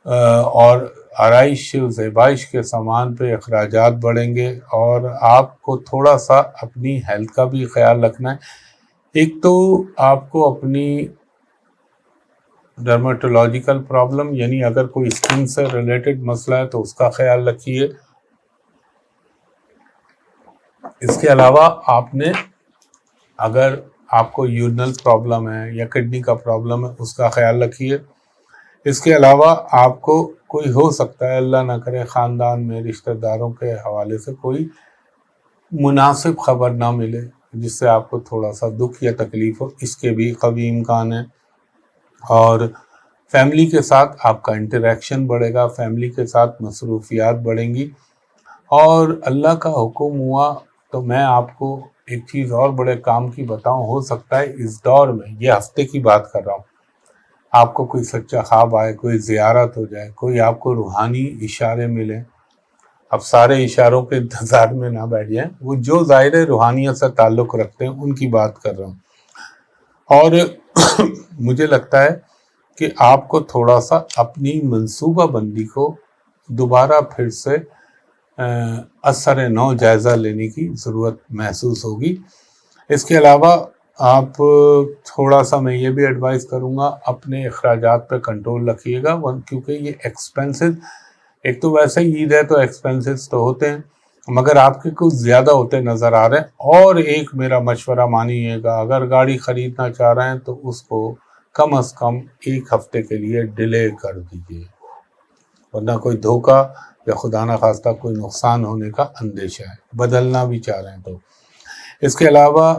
اور آرائش و زیبائش کے سامان پہ اخراجات بڑھیں گے. اور آپ کو تھوڑا سا اپنی ہیلتھ کا بھی خیال رکھنا ہے. ایک تو آپ کو اپنی ڈرماٹولوجیکل پرابلم، یعنی اگر کوئی اسکن سے ریلیٹڈ مسئلہ ہے تو اس کا خیال رکھیے. اس کے علاوہ آپ نے، اگر آپ کو یورینل پرابلم ہے یا کڈنی کا پرابلم ہے، اس کا خیال رکھیے. اس کے علاوہ آپ کو کوئی ہو سکتا ہے، اللہ نہ کرے، خاندان میں رشتہ داروں کے حوالے سے کوئی مناسب خبر نہ ملے جس سے آپ کو تھوڑا سا دکھ یا تکلیف ہو، اس کے بھی قوی امکان ہیں. اور فیملی کے ساتھ آپ کا انٹریکشن بڑھے گا، فیملی کے ساتھ مصروفیات بڑھیں گی. اور اللہ کا حکم ہوا تو میں آپ کو ایک چیز اور بڑے کام کی بتاؤں. ہو سکتا ہے اس دور میں، یہ ہفتے کی بات کر رہا ہوں، آپ کو کوئی سچا خواب آئے، کوئی زیارت ہو جائے، کوئی آپ کو روحانی اشارے ملیں. اب سارے اشاروں کے انتظار میں نہ بیٹھ جائیں، وہ جو ظاہر روحانیت سے تعلق رکھتے ہیں ان کی بات کر رہا ہوں. اور مجھے لگتا ہے کہ آپ کو تھوڑا سا اپنی منصوبہ بندی کو دوبارہ پھر سے اثر نو جائزہ لینے کی ضرورت محسوس ہوگی. اس کے علاوہ آپ تھوڑا سا، میں یہ بھی ایڈوائز کروں گا، اپنے اخراجات پہ کنٹرول رکھیے گا، کیونکہ یہ ایکسپینسز، ایک تو ویسے ہی عید ہے تو ایکسپینسز تو ہوتے ہیں، مگر آپ کے کچھ زیادہ ہوتے نظر آ رہے ہیں. اور ایک میرا مشورہ مانیے گا، اگر گاڑی خریدنا چاہ رہے ہیں تو اس کو کم از کم 1 ہفتے کے لیے ڈیلے کر دیجیے، ورنہ کوئی دھوکہ یا خدا نہ خواستہ کوئی نقصان ہونے کا اندیشہ ہے، بدلنا بھی چاہ رہے ہیں تو. اس کے علاوہ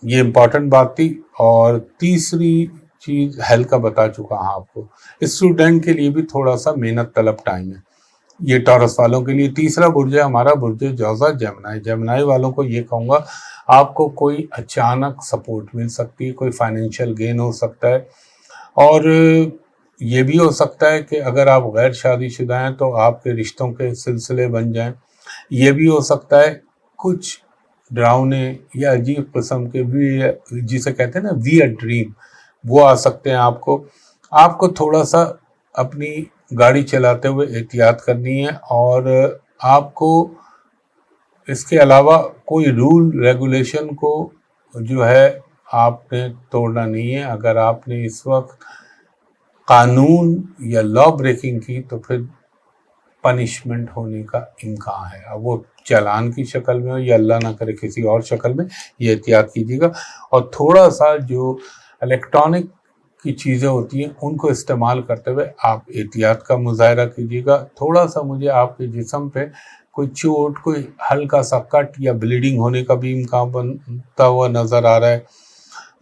یہ امپورٹنٹ بات تھی. اور تیسری چیز ہیلتھ کا بتا چکا ہوں آپ کو. اسٹوڈنٹ کے لیے بھی تھوڑا سا محنت طلب ٹائم ہے. یہ ٹورس والوں کے لیے۔ تیسرا برج ہے ہمارا برج جوزا جیمنائی۔ جیمنائی والوں کو یہ کہوں گا آپ کو کوئی اچانک سپورٹ مل سکتی ہے، کوئی فائنینشیل گین ہو سکتا ہے، اور یہ بھی ہو سکتا ہے کہ اگر آپ غیر شادی شدہ ہیں تو آپ کے رشتوں کے سلسلے بن جائیں۔ یہ بھی ہو سکتا ہے کچھ ڈراؤنے یا عجیب قسم کے جسے کہتے ہیں نا ویئرڈ ڈریم، وہ آ سکتے ہیں آپ کو۔ آپ کو تھوڑا سا اپنی گاڑی چلاتے ہوئے احتیاط کرنی ہے، اور آپ کو اس کے علاوہ کوئی رول ریگولیشن کو جو ہے آپ نے توڑنا نہیں ہے۔ اگر آپ نے اس وقت قانون یا لا بریکنگ کی تو پھر پنشمنٹ ہونے کا امکان ہے، اب وہ چالان کی شکل میں ہو یا اللہ نہ کرے کسی اور شکل میں، یہ احتیاط کیجیے گا۔ اور تھوڑا سا جو الیکٹرانک کی چیزیں ہوتی ہیں ان کو استعمال کرتے ہوئے آپ احتیاط کا مظاہرہ کیجیے گا۔ تھوڑا سا مجھے آپ کے جسم پہ کوئی چوٹ، کوئی ہلکا سا کٹ یا بلیڈنگ ہونے کا بھی امکان بنتا ہوا نظر آ رہا ہے۔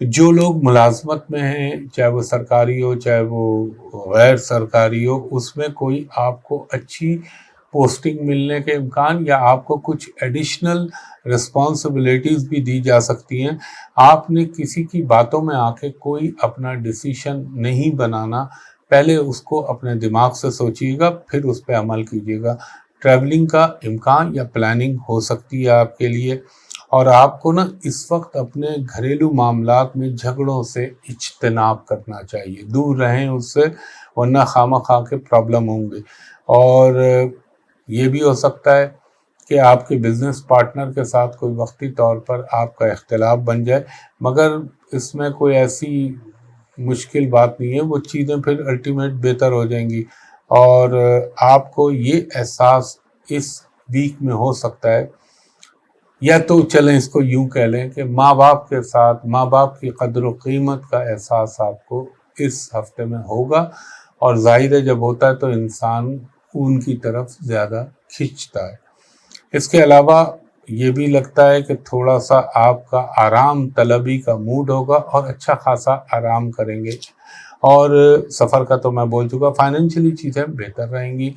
جو لوگ ملازمت میں ہیں، چاہے وہ سرکاری ہو چاہے وہ غیر سرکاری ہو، اس میں کوئی آپ کو اچھی پوسٹنگ ملنے کے امکان یا آپ کو کچھ ایڈیشنل رسپانسبلٹیز بھی دی جا سکتی ہیں۔ آپ نے کسی کی باتوں میں آ کے کوئی اپنا ڈیسیشن نہیں بنانا، پہلے اس کو اپنے دماغ سے سوچیے گا، پھر اس پہ عمل کیجیے گا۔ ٹریولنگ کا امکان یا پلاننگ ہو سکتی ہے آپ کے لیے، اور آپ کو نا اس وقت اپنے گھریلو معاملات میں جھگڑوں سے اجتناب کرنا چاہیے، دور رہیں اس سے، ورنہ خواہ کے پرابلم ہوں گے۔ اور یہ بھی ہو سکتا ہے کہ آپ کے بزنس پارٹنر کے ساتھ کوئی وقتی طور پر آپ کا اختلاف بن جائے، مگر اس میں کوئی ایسی مشکل بات نہیں ہے، وہ چیزیں پھر الٹیمیٹ بہتر ہو جائیں گی۔ اور آپ کو یہ احساس اس ویک میں ہو سکتا ہے، یا تو چلیں اس کو یوں کہہ لیں کہ ماں باپ کے ساتھ ماں باپ کی قدر و قیمت کا احساس آپ کو اس ہفتے میں ہوگا، اور ظاہر ہے جب ہوتا ہے تو انسان ان کی طرف زیادہ کھنچتا ہے۔ اس کے علاوہ یہ بھی لگتا ہے کہ تھوڑا سا آپ کا آرام طلبی کا موڈ ہوگا اور اچھا خاصا آرام کریں گے۔ اور سفر کا تو میں بول چکا، فائنینشلی چیزیں بہتر رہیں گی۔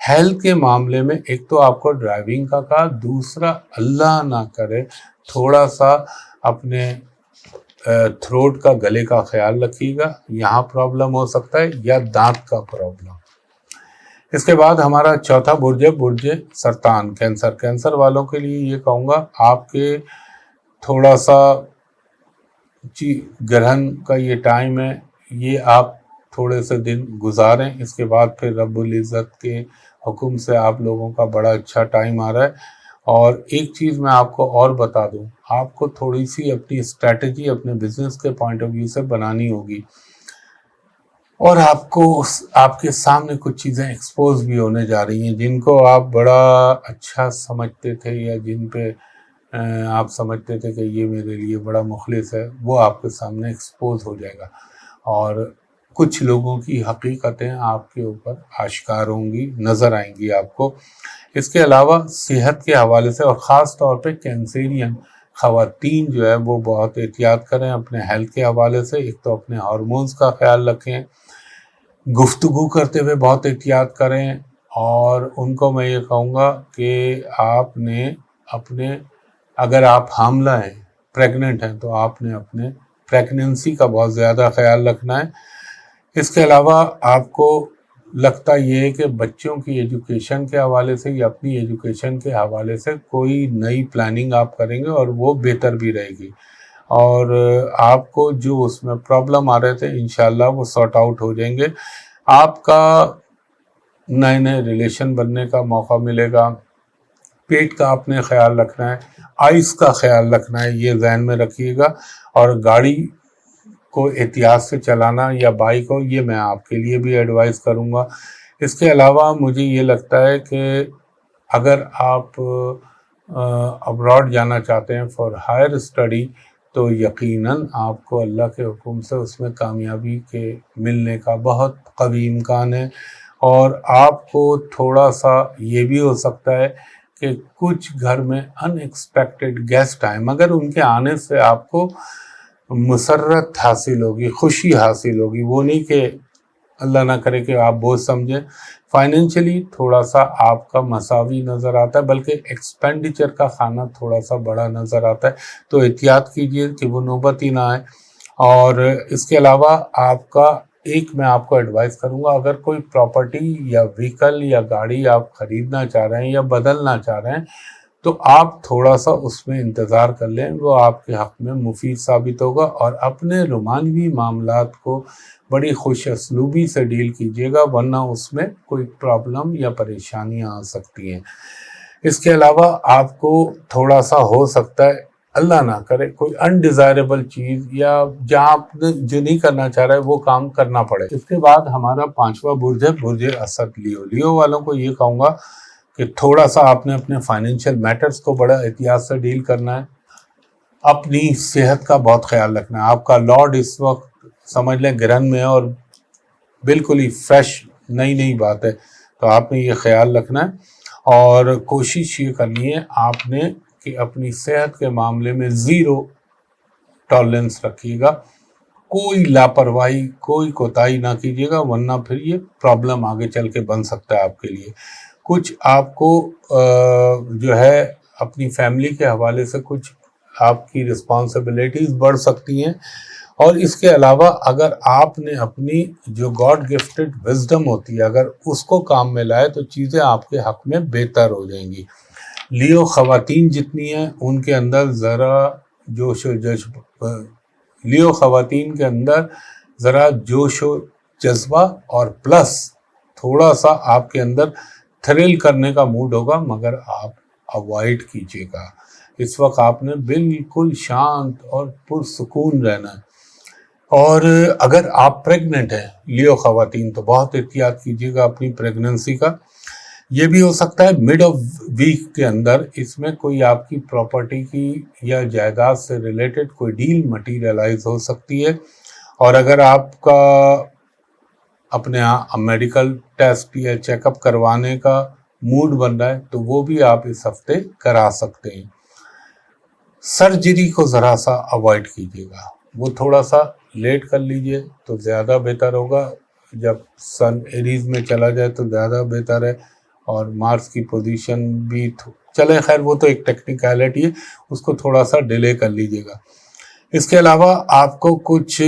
ہیلتھ کے معاملے میں ایک تو آپ کو ڈرائیونگ کا کہا، دوسرا اللہ نہ کرے تھوڑا سا اپنے تھروٹ کا، گلے کا خیال رکھیے گا، یہاں پرابلم ہو سکتا ہے، یا دانت کا پرابلم۔ اس کے بعد ہمارا چوتھا برج ہے برج سرطان، کینسر۔ کینسر والوں کے لیے یہ کہوں گا آپ کے تھوڑا سا گرہن کا یہ ٹائم ہے، یہ آپ تھوڑے سے دن گزاریں، اس کے بعد پھر رب العزت کے حکم سے آپ لوگوں کا بڑا اچھا ٹائم آ رہا ہے۔ اور ایک چیز میں آپ کو اور بتا دوں، آپ کو تھوڑی سی اپنی اسٹریٹجی اپنے بزنس کے پوائنٹ آف ویو سے بنانی ہوگی، اور آپ کو آپ کے سامنے کچھ چیزیں ایکسپوز بھی ہونے جا رہی ہیں جن کو آپ بڑا اچھا سمجھتے تھے، یا جن پہ آپ سمجھتے تھے کہ یہ میرے لیے بڑا مخلص ہے، وہ آپ کے سامنے ایکسپوز ہو جائے گا، اور کچھ لوگوں کی حقیقتیں آپ کے اوپر آشکار ہوں گی، نظر آئیں گی آپ کو۔ اس کے علاوہ صحت کے حوالے سے، اور خاص طور پہ کینسیرین خواتین جو ہے وہ بہت احتیاط کریں اپنے ہیلتھ کے حوالے سے۔ ایک تو اپنے ہارمونز کا خیال رکھیں، گفتگو کرتے ہوئے بہت احتیاط کریں، اور ان کو میں یہ کہوں گا کہ آپ نے اپنے، اگر آپ حاملہ ہیں، پریگننٹ ہیں، تو آپ نے اپنے پریگننسی کا بہت زیادہ خیال رکھنا ہے۔ اس کے علاوہ آپ کو لگتا یہ ہے کہ بچوں کی ایجوکیشن کے حوالے سے یا اپنی ایجوکیشن کے حوالے سے کوئی نئی پلاننگ آپ کریں گے، اور وہ بہتر بھی رہے گی، اور آپ کو جو اس میں پرابلم آ رہے تھے انشاءاللہ وہ سارٹ آؤٹ ہو جائیں گے۔ آپ کا نئے نئے ریلیشن بننے کا موقع ملے گا۔ پیٹ کا آپ نے خیال رکھنا ہے، آئس کا خیال رکھنا ہے، یہ ذہن میں رکھیے گا، اور گاڑی کو احتیاط سے چلانا یا بائک ہو، یہ میں آپ کے لیے بھی ایڈوائز کروں گا۔ اس کے علاوہ مجھے یہ لگتا ہے کہ اگر آپ ابراڈ جانا چاہتے ہیں فار ہائر اسٹڈی، تو یقیناً آپ کو اللہ کے حکم سے اس میں کامیابی کے ملنے کا بہت قوی امکان ہے۔ اور آپ کو تھوڑا سا یہ بھی ہو سکتا ہے کہ کچھ گھر میں ان ایکسپیکٹڈ گیسٹ آئیں، مگر ان کے آنے سے آپ کو مسرت حاصل ہوگی، خوشی حاصل ہوگی، وہ نہیں کہ اللہ نہ کرے کہ آپ بوجھ سمجھیں. فائنینشلی تھوڑا سا آپ کا مساوی نظر آتا ہے، بلکہ ایکسپینڈیچر کا خانہ تھوڑا سا بڑا نظر آتا ہے، تو احتیاط کیجئے کہ وہ نوبت ہی نہ آئے. اور اس کے علاوہ آپ کا میں آپ کو ایڈوائز کروں گا، اگر کوئی پراپرٹی یا وہیکل یا گاڑی آپ خریدنا چاہ رہے ہیں یا بدلنا چاہ رہے ہیں تو آپ تھوڑا سا اس میں انتظار کر لیں، وہ آپ کے حق میں مفید ثابت ہوگا. اور اپنے رومانوی معاملات کو بڑی خوش اسلوبی سے ڈیل کیجیے گا، ورنہ اس میں کوئی پرابلم یا پریشانیاں آ سکتی ہیں. اس کے علاوہ آپ کو تھوڑا سا ہو سکتا ہے اللہ نہ کرے کوئی انڈیزائربل چیز یا جہاں آپ نے جو نہیں کرنا چاہ رہے وہ کام کرنا پڑے. اس کے بعد ہمارا 5واں برج ہے برج اسد. لیو والوں کو یہ کہوں گا کہ تھوڑا سا آپ نے اپنے فائنینشیل میٹرز کو بڑا احتیاط سے ڈیل کرنا ہے، اپنی صحت کا بہت خیال رکھنا ہے. آپ کا لارڈ اس وقت سمجھ لیں گرہن میں اور بالکل ہی فریش نئی بات ہے، تو آپ نے یہ خیال رکھنا ہے. اور کوشش یہ کرنی ہے آپ نے کہ اپنی صحت کے معاملے میں 0 ٹالرنس رکھیے گا، کوئی لاپرواہی کوئی کوتاہی نہ کیجیے گا، ورنہ پھر یہ پرابلم آگے چل کے بن سکتا ہے آپ کے لیے. کچھ آپ کو جو ہے اپنی فیملی کے حوالے سے کچھ آپ کی رسپانسبلٹیز بڑھ سکتی ہیں. اور اس کے علاوہ اگر آپ نے اپنی جو گاڈ گفٹڈ وزڈم ہوتی ہے اگر اس کو کام میں لائے تو چیزیں آپ کے حق میں بہتر ہو جائیں گی. لیو خواتین جتنی ہیں ان کے اندر ذرا جوش و جذبہ اور پلس تھوڑا سا آپ کے اندر تھرل کرنے کا موڈ ہوگا، مگر آپ اوائڈ کیجیے گا. اس وقت آپ نے بالکل شانت اور پرسکون رہنا ہے. اور اگر آپ پریگننٹ ہیں لیو خواتین تو بہت احتیاط کیجیے گا اپنی پریگننسی کا. یہ بھی ہو سکتا ہے مڈ آف ویک کے اندر اس میں کوئی آپ کی پراپرٹی کی یا جائیداد سے ریلیٹڈ کوئی ڈیل مٹیریلائز ہو سکتی ہے. اور اگر آپ کا اپنے میڈیکل ٹیسٹ یا چیک اپ کروانے کا موڈ بن رہا ہے تو وہ بھی آپ اس ہفتے کرا سکتے ہیں. سرجری کو ذرا سا اوائڈ کیجیے گا، وہ تھوڑا سا لیٹ کر لیجئے تو زیادہ بہتر ہوگا. جب سن ایریز میں چلا جائے تو زیادہ بہتر ہے، اور مارس کی پوزیشن بھی چلے خیر وہ تو ایک ٹیکنیکلٹی ہے، اس کو تھوڑا سا ڈیلے کر لیجئے گا. اس کے علاوہ آپ کو کچھ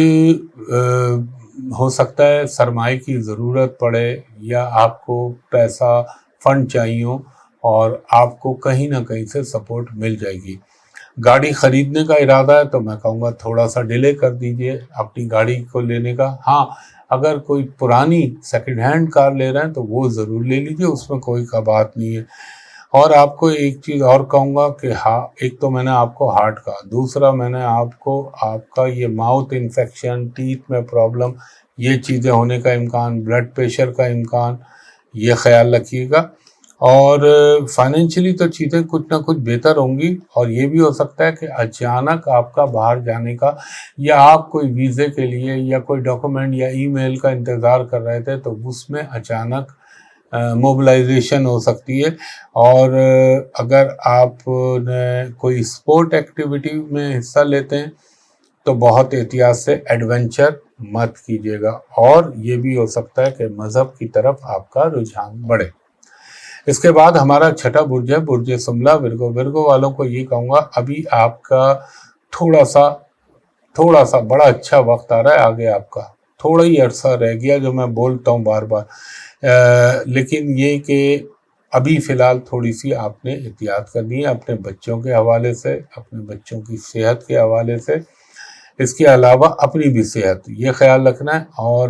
ہو سکتا ہے سرمائے کی ضرورت پڑے یا آپ کو پیسہ فنڈ چاہیے ہو اور آپ کو کہیں نہ کہیں سے سپورٹ مل جائے گی. گاڑی خریدنے کا ارادہ ہے تو میں کہوں گا تھوڑا سا ڈیلے کر دیجئے اپنی گاڑی کو لینے کا. ہاں اگر کوئی پرانی سیکنڈ ہینڈ کار لے رہے ہیں تو وہ ضرور لے لیجئے، اس میں کوئی کا بات نہیں ہے. اور آپ کو ایک چیز اور کہوں گا کہ ایک تو میں نے آپ کو ہارٹ کا، دوسرا میں نے آپ کو آپ کا یہ ماؤتھ انفیکشن، ٹیتھ میں پرابلم، یہ چیزیں ہونے کا امکان، بلڈ پریشر کا امکان، یہ خیال رکھیے گا. اور فائنینشلی تو چیزیں کچھ نہ کچھ بہتر ہوں گی. اور یہ بھی ہو سکتا ہے کہ اچانک آپ کا باہر جانے کا یا آپ کوئی ویزے کے لیے یا کوئی ڈاکومنٹ یا ای میل کا انتظار کر رہے تھے تو اس میں اچانک موبلائزیشن ہو سکتی ہے. اور اگر آپ نے کوئی اسپورٹ ایکٹیویٹی میں حصہ لیتے ہیں تو بہت احتیاط سے ایڈونچر مت کیجیے گا. اور یہ بھی ہو سکتا ہے کہ مذہب کی طرف آپ کا رجحان بڑھے. اس کے بعد ہمارا 6واں برج ہے برج سملا ورگو. ورگو والوں کو یہ کہوں گا ابھی آپ کا تھوڑا سا بڑا اچھا وقت آ رہا ہے آگے. آپ کا تھوڑا ہی عرصہ رہ گیا جو میں بولتا ہوں بار بار، لیکن یہ کہ ابھی فی الحال تھوڑی سی آپ نے احتیاط کرنی ہے اپنے بچوں کے حوالے سے، اپنے بچوں کی صحت کے حوالے سے. اس کے علاوہ اپنی بھی صحت یہ خیال رکھنا ہے. اور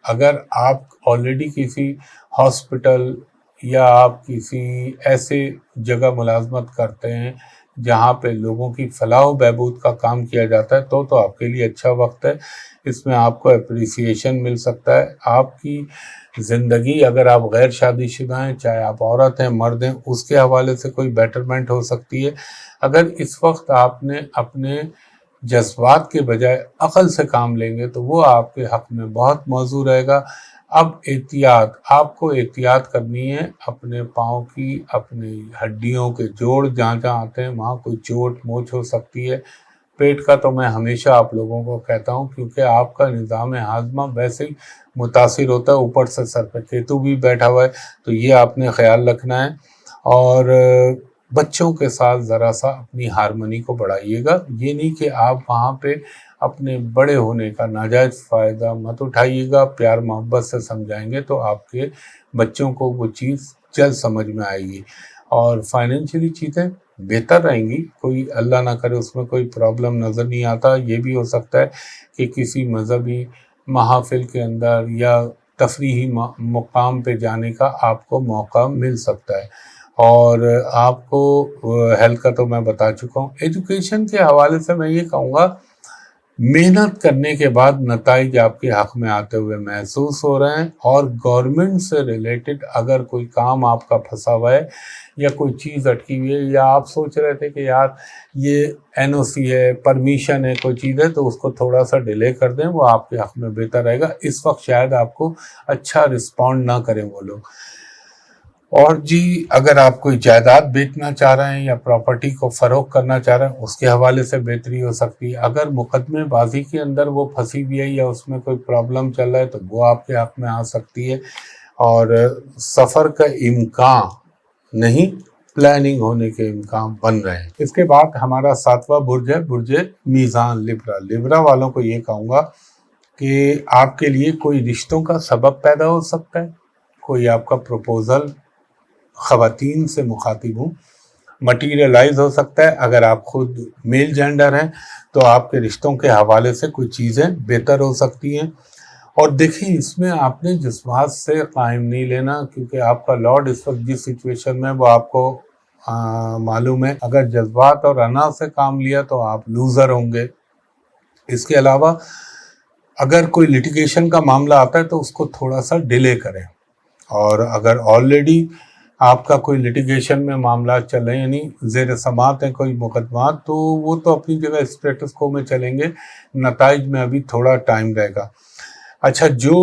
اگر آپ آلریڈی کسی ہاسپٹل یا آپ کسی ایسے جگہ ملازمت کرتے ہیں جہاں پہ لوگوں کی فلاح و بہبود کا کام کیا جاتا ہے تو آپ کے لیے اچھا وقت ہے. اس میں آپ کو اپریسیشن مل سکتا ہے. آپ کی زندگی اگر آپ غیر شادی شدہ ہیں، چاہے آپ عورت ہیں مرد ہیں، اس کے حوالے سے کوئی بیٹرمنٹ ہو سکتی ہے. اگر اس وقت آپ نے اپنے جذبات کے بجائے عقل سے کام لیں گے تو وہ آپ کے حق میں بہت موزوں رہے گا. اب آپ کو احتیاط کرنی ہے اپنے پاؤں کی، اپنی ہڈیوں کے جوڑ جہاں آتے ہیں وہاں کوئی چوٹ موچ ہو سکتی ہے پیٹ کا تو میں ہمیشہ آپ لوگوں کو کہتا ہوں، کیونکہ آپ کا نظام ہاضمہ ویسے ہی متاثر ہوتا ہے، اوپر سے سر پہ کیتو بھی بیٹھا ہوا ہے، تو یہ آپ نے خیال رکھنا ہے۔ اور بچوں کے ساتھ ذرا سا اپنی ہارمونی کو بڑھائیے گا، یہ نہیں کہ آپ وہاں پہ اپنے بڑے ہونے کا ناجائز فائدہ مت اٹھائیے گا، پیار محبت سے سمجھائیں گے تو آپ کے بچوں کو وہ چیز جلد سمجھ میں آئے گی، اور فائنینشلی چیزیں بہتر رہیں گی۔ کوئی اللہ نہ کرے اس میں کوئی پرابلم نظر نہیں آتا۔ یہ بھی ہو سکتا ہے کہ کسی مذہبی محافل کے اندر یا تفریحی مقام پہ جانے کا آپ کو موقع مل سکتا ہے۔ اور آپ کو ہیلتھ کا تو میں بتا چکا ہوں۔ ایجوکیشن کے حوالے سے میں یہ کہوں گا، محنت کرنے کے بعد نتائج آپ کے حق میں آتے ہوئے محسوس ہو رہے ہیں، اور گورنمنٹ سے ریلیٹڈ اگر کوئی کام آپ کا پھنسا ہوا ہے یا کوئی چیز اٹکی ہوئی ہے، یا آپ سوچ رہے تھے کہ یار یہ NOC ہے، پرمیشن ہے، کوئی چیز ہے، تو اس کو تھوڑا سا ڈیلے کر دیں، وہ آپ کے حق میں بہتر رہے گا۔ اس وقت شاید آپ کو اچھا رسپونڈ نہ کریں وہ لوگ۔ اور جی، اگر آپ کوئی جائیداد بیچنا چاہ رہے ہیں یا پراپرٹی کو فروخت کرنا چاہ رہے ہیں، اس کے حوالے سے بہتری ہو سکتی ہے۔ اگر مقدمے بازی کے اندر وہ پھنسی ہوئی ہے یا اس میں کوئی پرابلم چل رہا ہے تو وہ آپ کے حق میں آ سکتی ہے۔ اور سفر کا امکان نہیں، پلاننگ ہونے کے امکان بن رہے ہیں۔ اس کے بعد ہمارا 7واں برج ہے برج میزان لبرا۔ لبرا والوں کو یہ کہوں گا کہ آپ کے لیے کوئی رشتوں کا سبب پیدا ہو سکتا ہے، کوئی آپ کا پروپوزل خواتین سے مخاطب ہوں مٹیریلائز ہو سکتا ہے۔ اگر آپ خود میل جینڈر ہیں تو آپ کے رشتوں کے حوالے سے کوئی چیزیں بہتر ہو سکتی ہیں۔ اور دیکھیں، اس میں آپ نے جذبات سے قائم نہیں لینا، کیونکہ آپ کا لارڈ اس وقت جس سچویشن میں وہ آپ کو معلوم ہے۔ اگر جذبات اور انا سے کام لیا تو آپ لوزر ہوں گے۔ اس کے علاوہ اگر کوئی لٹیگیشن کا معاملہ آتا ہے تو اس کو تھوڑا سا ڈیلے کریں، اور اگر آلریڈی آپ کا کوئی لٹیگیشن میں معاملات چل رہے ہیں، یعنی زیر سماعت ہیں کوئی مقدمات، تو وہ تو اپنی جگہ اسٹیٹس کو میں چلیں گے، نتائج میں ابھی تھوڑا ٹائم رہے گا۔ اچھا، جو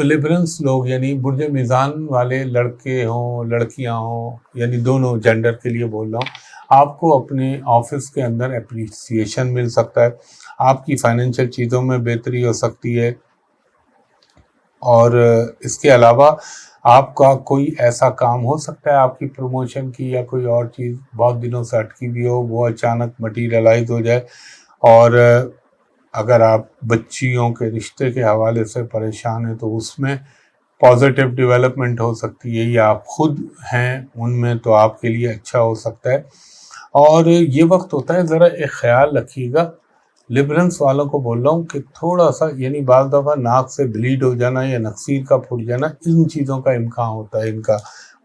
لیبرنس لوگ یعنی برج میزان والے لڑکے ہوں لڑکیاں ہوں، یعنی دونوں جینڈر کے لیے بول رہا ہوں، آپ کو اپنے آفس کے اندر اپریسیشن مل سکتا ہے، آپ کی فائنینشیل چیزوں میں بہتری ہو سکتی ہے۔ اور اس کے علاوہ آپ کا کوئی ایسا کام ہو سکتا ہے آپ کی پروموشن کی یا کوئی اور چیز بہت دنوں سے اٹکی بھی ہو، وہ اچانک مٹیریلائز ہو جائے۔ اور اگر آپ بچیوں کے رشتے کے حوالے سے پریشان ہیں تو اس میں پازیٹیو ڈیولپمنٹ ہو سکتی ہے، یا آپ خود ہیں ان میں تو آپ کے لیے اچھا ہو سکتا ہے۔ اور یہ وقت ہوتا ہے، ذرا ایک خیال رکھیے گا، لیبرنس والوں کو بول رہا ہوں کہ تھوڑا سا، یعنی بعض دفعہ ناک سے بلیڈ ہو جانا یا نکسیر کا پھٹ جانا، ان چیزوں کا امکان ہوتا ہے، ان کا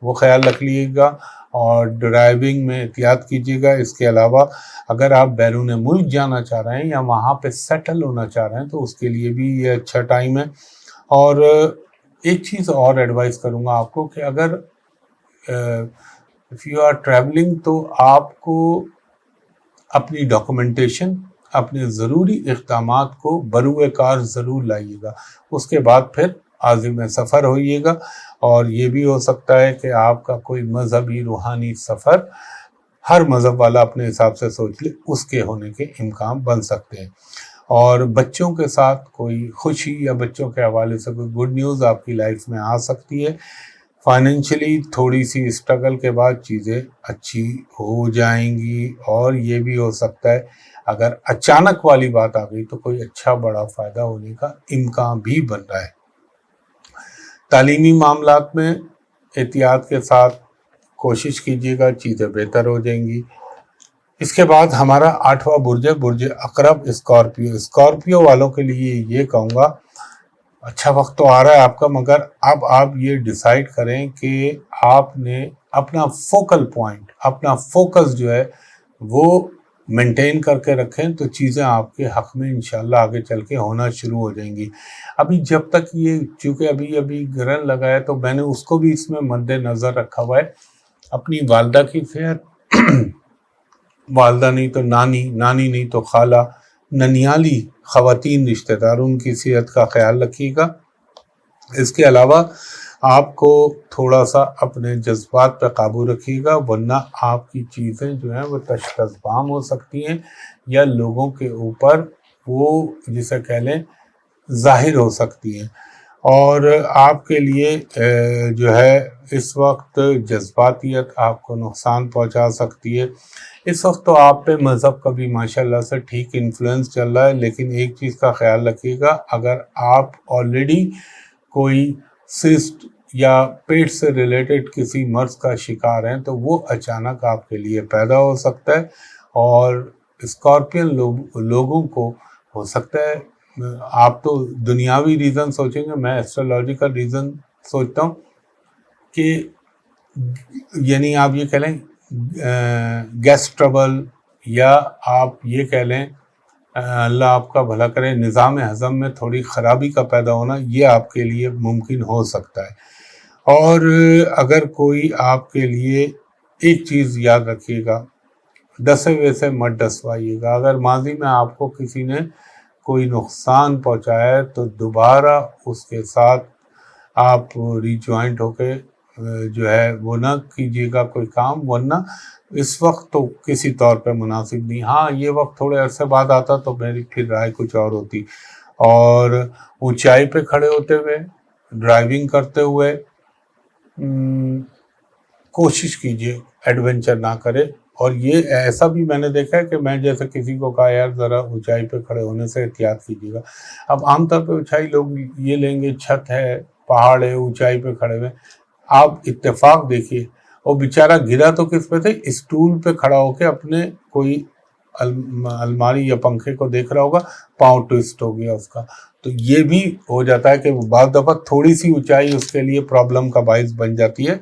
وہ خیال رکھ لیے گا۔ اور ڈرائیونگ میں احتیاط کیجیے گا۔ اس کے علاوہ اگر آپ بیرون ملک جانا چاہ رہے ہیں یا وہاں پہ سیٹل ہونا چاہ رہے ہیں تو اس کے لیے بھی یہ اچھا ٹائم ہے۔ اور ایک چیز اور ایڈوائز کروں گا آپ کو کہ اگر if you are traveling تو آپ کو اپنی ڈاکومنٹیشن، اپنے ضروری اقدامات کو بروئے کار ضرور لائیے گا، اس کے بعد پھر عازم سفر ہوئیے گا۔ اور یہ بھی ہو سکتا ہے کہ آپ کا کوئی مذہبی روحانی سفر، ہر مذہب والا اپنے حساب سے سوچ لے، اس کے ہونے کے امکان بن سکتے ہیں۔ اور بچوں کے ساتھ کوئی خوشی یا بچوں کے حوالے سے کوئی گڈ نیوز آپ کی لائف میں آ سکتی ہے۔ فائنینشلی تھوڑی سی اسٹرگل کے بعد چیزیں اچھی ہو جائیں گی۔ اور یہ بھی ہو سکتا ہے اگر اچانک والی بات آ گئی تو کوئی اچھا بڑا فائدہ ہونے کا امکان بھی بن رہا ہے۔ تعلیمی معاملات میں احتیاط کے ساتھ کوشش کیجیے گا، چیزیں بہتر ہو جائیں گی۔ اس کے بعد ہمارا 8واں برج ہے برج عقرب اسکارپیو۔ اسکارپیو والوں کے لیے یہ کہوں گا، اچھا وقت تو آ رہا ہے آپ کا، مگر اب آپ یہ ڈیسائیڈ کریں کہ آپ نے اپنا فوکل پوائنٹ، اپنا فوکس جو ہے وہ مینٹین کر کے رکھیں، تو چیزیں آپ کے حق میں انشاءاللہ آگے چل کے ہونا شروع ہو جائیں گی۔ ابھی جب تک یہ، چونکہ ابھی گرہن لگا ہے تو میں نے اس کو بھی اس میں مد نظر رکھا ہوا ہے۔ اپنی والدہ کی صحت، والدہ نہیں تو نانی، نانی نہیں تو خالہ، ننیالی خواتین رشتہ دار، ان کی صحت کا خیال رکھیے گا۔ اس کے علاوہ آپ کو تھوڑا سا اپنے جذبات پہ قابو رکھیے گا، ورنہ آپ کی چیزیں جو ہیں وہ تشخیص ہو سکتی ہیں یا لوگوں کے اوپر وہ جسے کہہ لیں ظاہر ہو سکتی ہیں، اور آپ کے لیے جو ہے اس وقت جذباتیت آپ کو نقصان پہنچا سکتی ہے۔ اس وقت تو آپ پہ مذہب کا بھی ماشاءاللہ سے ٹھیک انفلوئنس چل رہا ہے، لیکن ایک چیز کا خیال رکھیے گا، اگر آپ آلریڈی کوئی سسٹ یا پیٹ سے ریلیٹڈ کسی مرض کا شکار ہیں تو وہ اچانک آپ کے لیے پیدا ہو سکتا ہے، اور اسکارپین لوگوں کو ہو سکتا ہے، آپ تو دنیاوی ریزن سوچیں گے، میں ایسٹرولوجیکل ریزن سوچتا ہوں کہ یعنی آپ یہ کہہ لیں گیس ٹربل، یا آپ یہ کہہ لیں اللہ آپ کا بھلا کرے نظام ہضم میں تھوڑی خرابی کا پیدا ہونا، یہ آپ کے لیے ممکن ہو سکتا ہے۔ اور اگر کوئی آپ کے لیے ایک چیز یاد رکھیے گا، ڈسے ویسے مت ڈسوائیے گا۔ اگر ماضی میں آپ کو کسی نے کوئی نقصان پہنچایا ہے تو دوبارہ اس کے ساتھ آپ ریجوائنٹ ہو کے جو ہے وہ نہ کیجیے گا کوئی کام، ورنہ اس وقت تو کسی طور پہ مناسب نہیں۔ ہاں یہ وقت تھوڑے عرصے بعد آتا تو میری پھر رائے کچھ اور ہوتی۔ اور اونچائی پہ کھڑے ہوتے ہوئے، ڈرائیونگ کرتے ہوئے کوشش کیجیے ایڈونچر نہ کرے۔ اور یہ ایسا بھی میں نے دیکھا ہے کہ میں جیسے کسی کو کہا یار ذرا اونچائی پہ کھڑے ہونے سے احتیاط کیجیے گا، اب عام طور پہ اونچائی لوگ یہ لیں گے چھت ہے، پہاڑ ہے، اونچائی پہ کھڑے ہوئے، آپ اتفاق دیکھیے وہ بیچارہ گرا تو کس پہ تھے، اسٹول پہ کھڑا ہو کے اپنے کوئی الماری یا پنکھے کو دیکھ رہا ہوگا، پاؤں ٹوسٹ ہو گیا اس کا۔ تو یہ بھی ہو جاتا ہے کہ بعض دفعہ تھوڑی سی اونچائی اس کے لیے پرابلم کا باعث بن جاتی ہے۔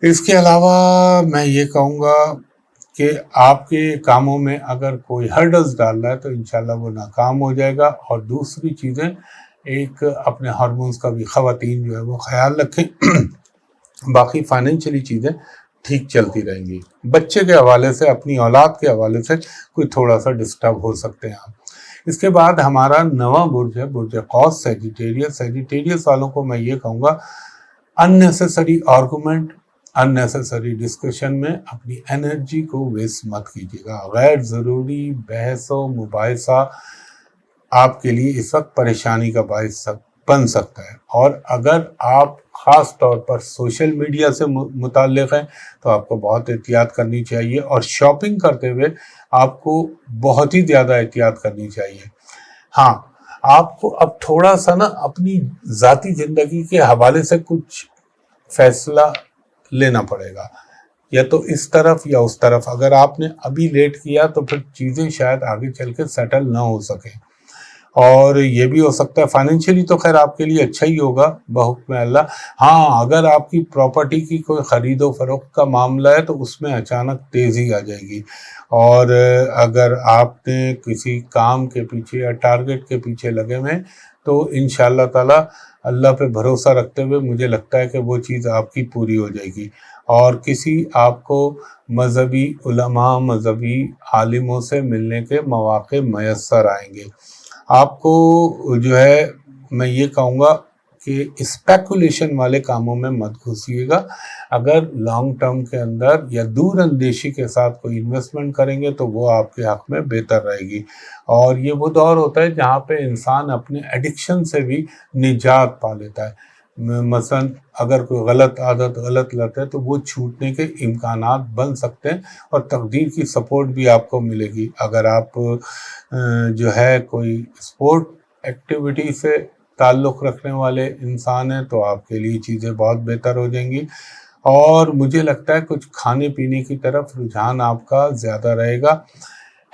اس کے علاوہ میں یہ کہوں گا کہ آپ کے کاموں میں اگر کوئی ہرڈلز ڈال رہا ہے تو انشاءاللہ وہ ناکام ہو جائے گا۔ اور دوسری چیزیں، ایک اپنے ہارمونز کا بھی خواتین جو ہے وہ خیال رکھیں، باقی فائنینشلی چیزیں ٹھیک چلتی رہیں گی۔ بچے کے حوالے سے، اپنی اولاد کے حوالے سے کوئی تھوڑا سا ڈسٹرب ہو سکتے ہیں آپ۔ اس کے بعد ہمارا نواں برج ہے برج قوس، سیجیٹیریس۔ سیجیٹیریس والوں کو میں یہ کہوں گا اننیسیسری آرگومنٹ، اننیسیسری ڈسکشن میں اپنی انرجی کو ویسٹ مت کیجیے گا۔ غیر ضروری بحث و مباحثہ آپ کے لیے اس وقت پریشانی کا باعث بن سکتا ہے، اور اگر آپ خاص طور پر سوشل میڈیا سے متعلق ہیں تو آپ کو بہت احتیاط کرنی چاہیے، اور شاپنگ کرتے ہوئے آپ کو بہت ہی زیادہ احتیاط کرنی چاہیے۔ ہاں آپ کو اب تھوڑا سا نا اپنی ذاتی زندگی کے حوالے سے کچھ فیصلہ لینا پڑے گا، یا تو اس طرف یا اس طرف۔ اگر آپ نے ابھی لیٹ کیا تو پھر چیزیں شاید آگے چل کے سیٹل نہ ہو سکیں، اور یہ بھی ہو سکتا ہے فائنینشلی تو خیر آپ کے لیے اچھا ہی ہوگا بحکم اللہ۔ ہاں اگر آپ کی پراپرٹی کی کوئی خرید و فروخت کا معاملہ ہے تو اس میں اچانک تیزی آ جائے گی، اور اگر آپ نے کسی کام کے پیچھے یا ٹارگٹ کے پیچھے لگے ہوئے تو انشاءاللہ تعالی اللہ پہ بھروسہ رکھتے ہوئے مجھے لگتا ہے کہ وہ چیز آپ کی پوری ہو جائے گی، اور کسی آپ کو مذہبی علماء، مذہبی عالموں سے ملنے کے مواقع میسر آئیں گے۔ آپ کو جو ہے میں یہ کہوں گا کہ اسپیکولیشن والے کاموں میں مت گھسیے گا۔ اگر لانگ ٹرم کے اندر یا دور اندیشی کے ساتھ کوئی انویسٹمنٹ کریں گے تو وہ آپ کے حق میں بہتر رہے گی، اور یہ وہ دور ہوتا ہے جہاں پہ انسان اپنے ایڈکشن سے بھی نجات پا لیتا ہے۔ مثلا اگر کوئی غلط عادت، غلط لت ہے تو وہ چھوٹنے کے امکانات بن سکتے ہیں، اور تقدیر کی سپورٹ بھی آپ کو ملے گی۔ اگر آپ جو ہے کوئی اسپورٹ ایکٹیویٹی سے تعلق رکھنے والے انسان ہیں تو آپ کے لیے چیزیں بہت بہتر ہو جائیں گی، اور مجھے لگتا ہے کچھ کھانے پینے کی طرف رجحان آپ کا زیادہ رہے گا۔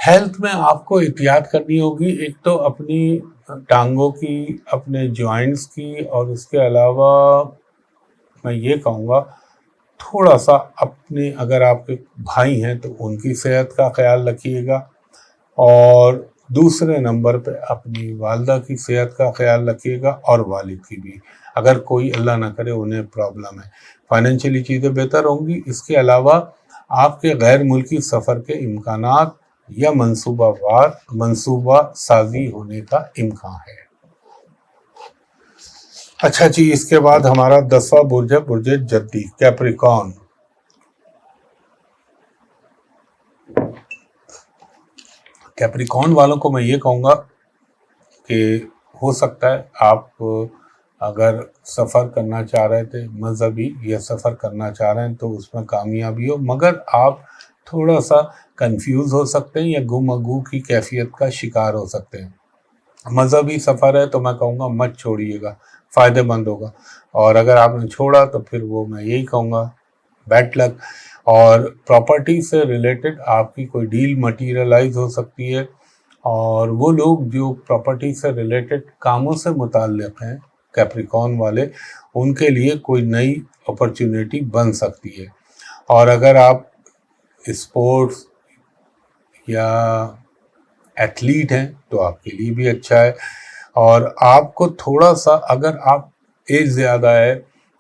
ہیلتھ میں آپ کو احتیاط کرنی ہوگی، ایک تو اپنی ٹانگوں کی، اپنے جوائنٹس کی، اور اس کے علاوہ میں یہ کہوں گا تھوڑا سا اپنے، اگر آپ کے بھائی ہیں تو ان کی صحت کا خیال رکھیے گا، اور دوسرے نمبر پہ اپنی والدہ کی صحت کا خیال رکھیے گا، اور والد کی بھی، اگر کوئی اللہ نہ کرے انہیں پرابلم ہے۔ فائنینشلی چیزیں بہتر ہوں گی۔ اس کے علاوہ آپ کے غیر ملکی سفر کے امکانات یا منصوبہ سازی ہونے کا امکان ہے۔ اچھا جی، اس کے بعد ہمارا 10واں برج ہے برج جدی کیپریکون. کیپریکون والوں کو میں یہ کہوں گا کہ ہو سکتا ہے آپ اگر سفر کرنا چاہ رہے تھے مذہبی یا سفر کرنا چاہ رہے ہیں تو اس میں کامیابی ہو، مگر آپ تھوڑا سا کنفیوز ہو سکتے ہیں یا گم کی کیفیت کا شکار ہو سکتے ہیں. مذہبی سفر ہے تو میں کہوں گا مت چھوڑیے گا، فائدہ مند ہوگا. اور اگر آپ نے چھوڑا تو پھر وہ میں یہی کہوں گا بیڈ لک. اور پراپرٹی سے ریلیٹڈ آپ کی کوئی ڈیل مٹیریلائز ہو سکتی ہے، اور وہ لوگ جو پراپرٹی سے ریلیٹڈ کاموں سے متعلق ہیں کیپریکون والے، ان کے لیے کوئی نئی اپرچونیٹی بن سکتی ہے. اور اگر آپ اسپورٹس یا ایتھلیٹ ہیں تو آپ کے لیے بھی اچھا ہے. اور آپ کو تھوڑا سا اگر آپ ایج زیادہ ہے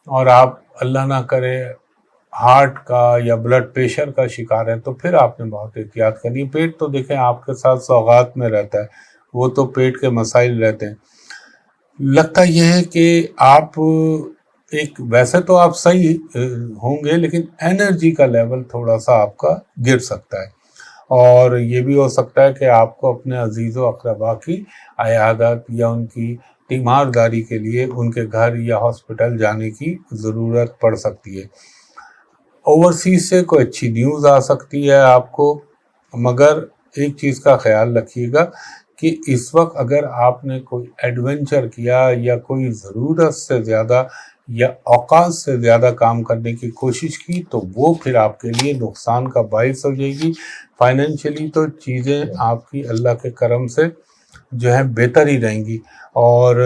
اور آپ اللہ نہ کرے ہارٹ کا یا بلڈ پریشر کا شکار ہے تو پھر آپ نے بہت احتیاط کرنی ہے. پیٹ تو دیکھیں آپ کے ساتھ سوغات میں رہتا ہے، وہ تو پیٹ کے مسائل رہتے ہیں. لگتا یہ ہے کہ آپ ایک ویسے تو آپ صحیح ہوں گے لیکن انرجی کا لیول تھوڑا سا آپ کا گر سکتا ہے. اور یہ بھی ہو سکتا ہے کہ آپ کو اپنے عزیز و اقربا کی عیادت یا ان کی تیمارداری کے لیے ان کے گھر یا ہاسپٹل جانے کی ضرورت پڑ سکتی ہے. اوورسیز سے کوئی اچھی نیوز آ سکتی ہے آپ کو، مگر ایک چیز کا خیال رکھیے گا کہ اس وقت اگر آپ نے کوئی ایڈونچر کیا یا کوئی ضرورت سے زیادہ یا اوقات سے زیادہ کام کرنے کی کوشش کی تو وہ پھر آپ کے لیے نقصان کا باعث ہو جائے گی. فائنینشلی تو چیزیں آپ کی اللہ کے کرم سے جو ہے بہتر ہی رہیں گی. اور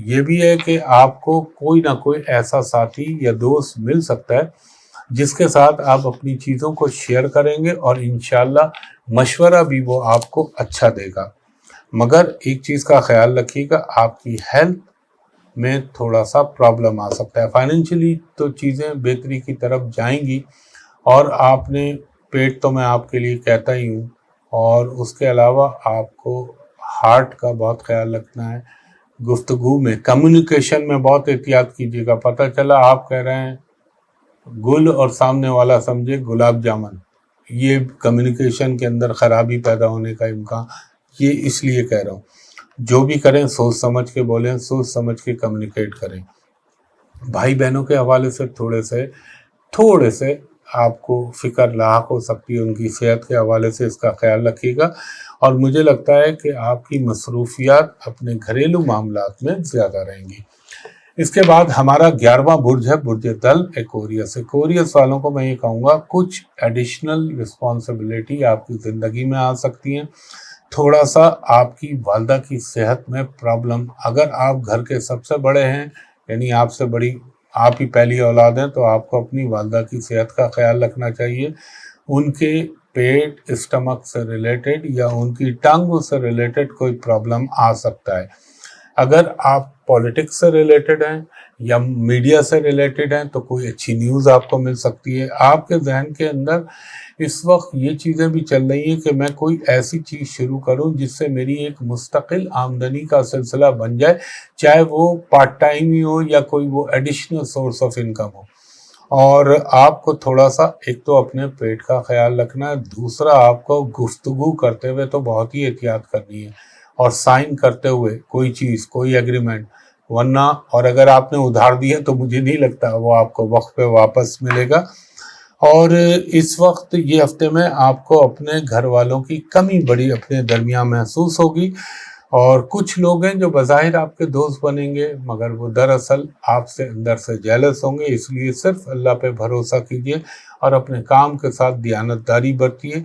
یہ بھی ہے کہ آپ کو کوئی نہ کوئی ایسا ساتھی یا دوست مل سکتا ہے جس کے ساتھ آپ اپنی چیزوں کو شیئر کریں گے اور انشاءاللہ مشورہ بھی وہ آپ کو اچھا دے گا. مگر ایک چیز کا خیال رکھیے گا، آپ کی ہیلتھ میں تھوڑا سا پرابلم آ سکتا ہے. فائنینشلی تو چیزیں بہتری کی طرف جائیں گی. اور آپ نے پیٹ تو میں آپ کے لیے کہتا ہی ہوں، اور اس کے علاوہ آپ کو ہارٹ کا بہت خیال رکھنا ہے. گفتگو میں کمیونیکیشن میں بہت احتیاط کیجیے گا. پتہ چلا آپ کہہ رہے ہیں گل اور سامنے والا سمجھے گلاب جامن، یہ کمیونیکیشن کے اندر خرابی پیدا ہونے کا امکان. یہ اس لیے کہہ رہا ہوں جو بھی کریں سوچ سمجھ کے بولیں، سوچ سمجھ کے کمیونیکیٹ کریں. بھائی بہنوں کے حوالے سے تھوڑے سے آپ کو فکر لاحق ہو سکتی ہے، ان کی صحت کے حوالے سے اس کا خیال رکھیے گا. اور مجھے لگتا ہے کہ آپ کی مصروفیات اپنے گھریلو معاملات میں زیادہ رہیں گی. اس کے بعد ہمارا 11واں برج ہے برج دل ایکوریس. ایکوریس والوں کو میں یہ کہوں گا کچھ ایڈیشنل رسپانسبلٹی آپ کی زندگی میں آ سکتی ہیں. تھوڑا سا آپ کی والدہ کی صحت میں پرابلم، اگر آپ گھر کے سب سے بڑے ہیں یعنی آپ سے بڑی آپ ہی پہلی اولاد ہیں تو آپ کو اپنی والدہ کی صحت کا خیال رکھنا چاہیے. ان کے پیٹ اسٹمک سے ریلیٹڈ یا ان کی ٹنگ سے ریلیٹڈ کوئی پرابلم آ سکتا ہے. اگر آپ پولیٹکس سے ریلیٹڈ ہیں یا میڈیا سے ریلیٹڈ ہیں تو کوئی اچھی نیوز آپ کو مل سکتی ہے. آپ کے ذہن کے اندر اس وقت یہ چیزیں بھی چل رہی ہیں کہ میں کوئی ایسی چیز شروع کروں جس سے میری ایک مستقل آمدنی کا سلسلہ بن جائے، چاہے وہ پارٹ ٹائم ہی ہو یا کوئی وہ ایڈیشنل سورس آف انکم ہو. اور آپ کو تھوڑا سا ایک تو اپنے پیٹ کا خیال رکھنا ہے، دوسرا آپ کو گفتگو کرتے ہوئے تو بہت ہی احتیاط کرنی ہے اور سائن کرتے ہوئے کوئی چیز کوئی ایگریمنٹ، ورنہ اور اگر آپ نے ادھار دیا تو مجھے نہیں لگتا وہ آپ کو وقت پہ واپس ملے گا. اور اس وقت یہ ہفتے میں آپ کو اپنے گھر والوں کی کمی بڑی اپنے درمیان محسوس ہوگی. اور کچھ لوگ ہیں جو بظاہر آپ کے دوست بنیں گے مگر وہ دراصل آپ سے اندر سے جیلس ہوں گے. اس لیے صرف اللہ پہ بھروسہ کیجیے اور اپنے کام کے ساتھ دیانتداری برتیے.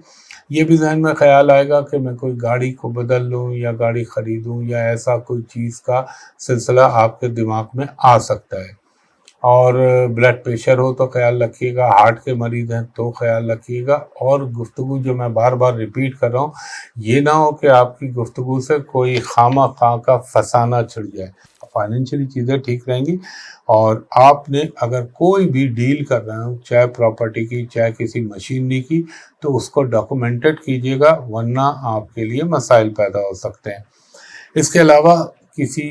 یہ بھی ذہن میں خیال آئے گا کہ میں کوئی گاڑی کو بدل لوں یا گاڑی خریدوں یا ایسا کوئی چیز کا سلسلہ آپ کے دماغ میں آ سکتا ہے. اور بلڈ پریشر ہو تو خیال رکھیے گا، ہارٹ کے مریض ہیں تو خیال رکھیے گا. اور گفتگو جو میں بار بار ریپیٹ کر رہا ہوں، یہ نہ ہو کہ آپ کی گفتگو سے کوئی خامہ خواہ کا فسانہ چھڑ جائے. فائنینشلی چیزیں ٹھیک رہیں گی. اور آپ نے اگر کوئی بھی ڈیل کر رہے ہوں چاہے پراپرٹی کی چاہے کسی مشینری کی تو اس کو ڈاکومنٹڈ کیجیے گا، ورنہ آپ کے لیے مسائل پیدا ہو سکتے ہیں. اس کے علاوہ کسی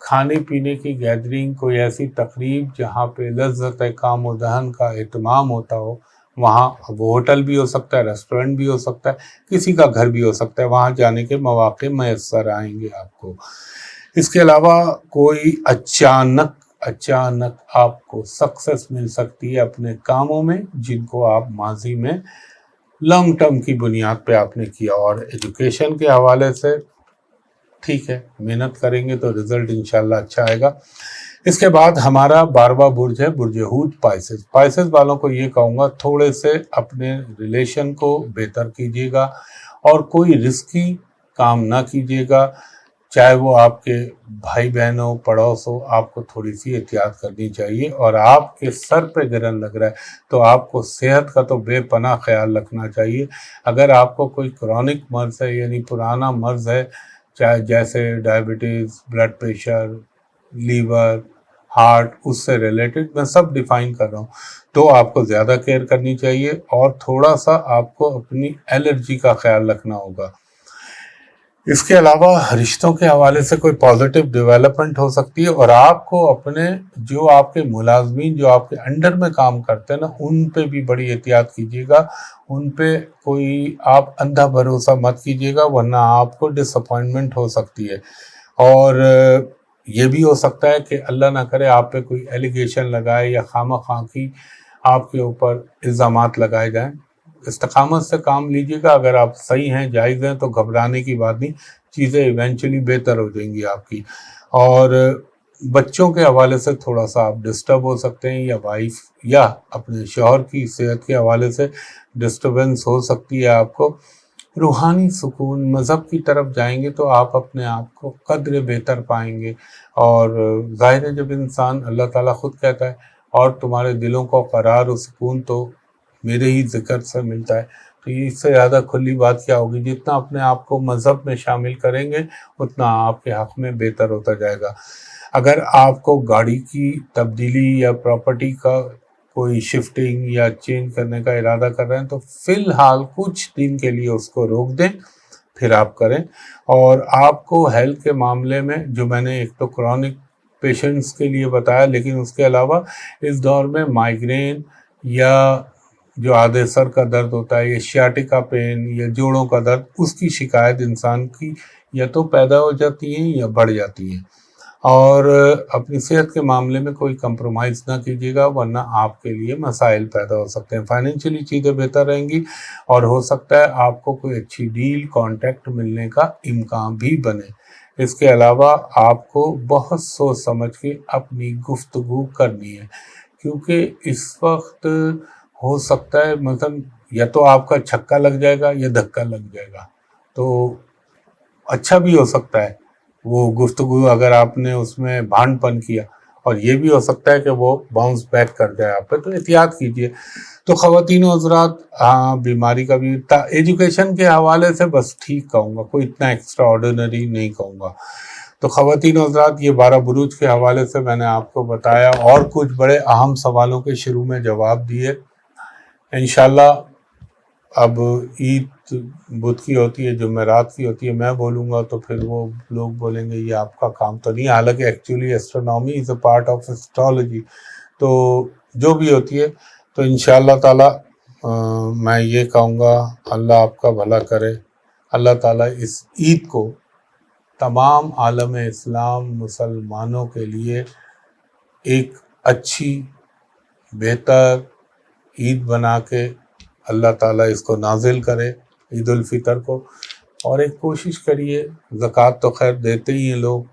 کھانے پینے کی گیدرنگ، کوئی ایسی تقریب جہاں پہ لذت کام و دہن کا اہتمام ہوتا ہو، وہاں وہ ہوٹل بھی ہو سکتا ہے، ریسٹورنٹ بھی ہو سکتا ہے، کسی کا گھر بھی ہو سکتا ہے، وہاں جانے کے مواقع میسر آئیں گے آپ کو۔ اس کے علاوہ کوئی اچانک آپ کو سکسیس مل سکتی ہے اپنے کاموں میں جن کو آپ ماضی میں لانگ ٹرم کی بنیاد پہ آپ نے کیا، اور ایجوکیشن کے حوالے سے ٹھیک ہے، محنت کریں گے تو رزلٹ انشاءاللہ اچھا آئے گا۔ اس کے بعد ہمارا 12واں برج ہے برج ہوت پائسز۔ پائسز والوں کو یہ کہوں گا تھوڑے سے اپنے ریلیشن کو بہتر کیجیے گا اور کوئی رسکی کام نہ کیجیے گا، چاہے وہ آپ کے بھائی بہن ہو، پڑوس ہو، آپ کو تھوڑی سی احتیاط کرنی چاہیے۔ اور آپ کے سر پہ گرن لگ رہا ہے تو آپ کو صحت کا تو بے پناہ خیال رکھنا چاہیے۔ اگر آپ کو کوئی کرونک مرض ہے، یعنی پرانا مرض ہے، چاہے جیسے diabetes, blood pressure, liver, heart, اس سے ریلیٹڈ میں سب ڈیفائن کر رہا ہوں، تو آپ کو زیادہ کیئر کرنی چاہیے اور تھوڑا سا آپ کو اپنی الرجی کا خیال رکھنا ہوگا۔ اس کے علاوہ رشتوں کے حوالے سے کوئی پازیٹیو ڈیولپمنٹ ہو سکتی ہے، اور آپ کو اپنے جو آپ کے ملازمین جو آپ کے انڈر میں کام کرتے ہیں نا، ان پہ بھی بڑی احتیاط کیجیے گا، ان پہ کوئی آپ اندھا بھروسہ مت کیجیے گا، ورنہ آپ کو ڈس اپوائنٹمنٹ ہو سکتی ہے۔ اور یہ بھی ہو سکتا ہے کہ اللہ نہ کرے آپ پہ کوئی ایلیگیشن لگائے یا خواہ کی آپ کے اوپر الزامات لگائے جائیں۔ استقامت سے کام لیجیے گا، اگر آپ صحیح ہیں، جائز ہیں، تو گھبرانے کی بات نہیں، چیزیں ایونچولی بہتر ہو جائیں گی آپ کی۔ اور بچوں کے حوالے سے تھوڑا سا آپ ڈسٹرب ہو سکتے ہیں، یا وائف یا اپنے شوہر کی صحت کے حوالے سے ڈسٹربنس ہو سکتی ہے آپ کو۔ روحانی سکون، مذہب کی طرف جائیں گے تو آپ اپنے آپ کو قدر بہتر پائیں گے، اور ظاہر ہے جب انسان، اللہ تعالیٰ خود کہتا ہے اور تمہارے دلوں کو قرار و سکون تو میرے ہی ذکر سے ملتا ہے، تو اس سے زیادہ کھلی بات کیا ہوگی۔ جتنا اپنے آپ کو مذہب میں شامل کریں گے اتنا آپ کے حق میں بہتر ہوتا جائے گا۔ اگر آپ کو گاڑی کی تبدیلی یا پراپرٹی کا کوئی شفٹنگ یا چینج کرنے کا ارادہ کر رہے ہیں تو فی الحال کچھ دن کے لیے اس کو روک دیں، پھر آپ کریں۔ اور آپ کو ہیلتھ کے معاملے میں جو میں نے ایک تو کرونک پیشنٹس کے لیے بتایا، لیکن اس کے علاوہ اس دور میں مائیگرین یا جو آدھے سر کا درد ہوتا ہے، یا شیاٹیکا پین یا جوڑوں کا درد، اس کی شکایت انسان کی یا تو پیدا ہو جاتی ہیں یا بڑھ جاتی ہیں۔ اور اپنی صحت کے معاملے میں کوئی کمپرومائز نہ کیجیے گا، ورنہ آپ کے لیے مسائل پیدا ہو سکتے ہیں۔ فائنینشلی چیزیں بہتر رہیں گی، اور ہو سکتا ہے آپ کو کوئی اچھی ڈیل، کانٹیکٹ ملنے کا امکان بھی بنے۔ اس کے علاوہ آپ کو بہت سوچ سمجھ کے اپنی گفتگو کرنی ہے، کیونکہ اس وقت ہو سکتا ہے مثلا یا تو آپ کا چھکا لگ جائے گا یا دھکا لگ جائے گا، تو اچھا بھی ہو سکتا ہے وہ گفتگو اگر آپ نے اس میں بھانڈ پن کیا، اور یہ بھی ہو سکتا ہے کہ وہ باؤنس بیک کر جائے آپ پہ، تو احتیاط کیجیے۔ تو خواتین و حضرات، ہاں بیماری کا بھی ایجوکیشن کے حوالے سے بس ٹھیک کہوں گا، کوئی اتنا ایکسٹرا آرڈینری نہیں کہوں گا۔ تو خواتین و حضرات، یہ 12 بروج کے حوالے سے میں نے آپ کو بتایا، اور کچھ بڑے اہم سوالوں کے شروع میں جواب دیے۔ انشاءاللہ اب عید بدھ کی ہوتی ہے، جمعرات کی ہوتی ہے، میں بولوں گا تو پھر وہ لوگ بولیں گے یہ آپ کا کام تو نہیں، حالانکہ actually astronomy is a part of astrology, تو جو بھی ہوتی ہے، تو انشاءاللہ تعالی میں یہ کہوں گا اللہ آپ کا بھلا کرے۔ اللہ تعالیٰ اس عید کو تمام عالم اسلام مسلمانوں کے لیے ایک اچھی بہتر عید بنا کے اللہ تعالیٰ اس کو نازل کرے، عید الفطر کو۔ اور ایک کوشش کریے، زکوٰۃ تو خیر دیتے ہی ہیں لوگ،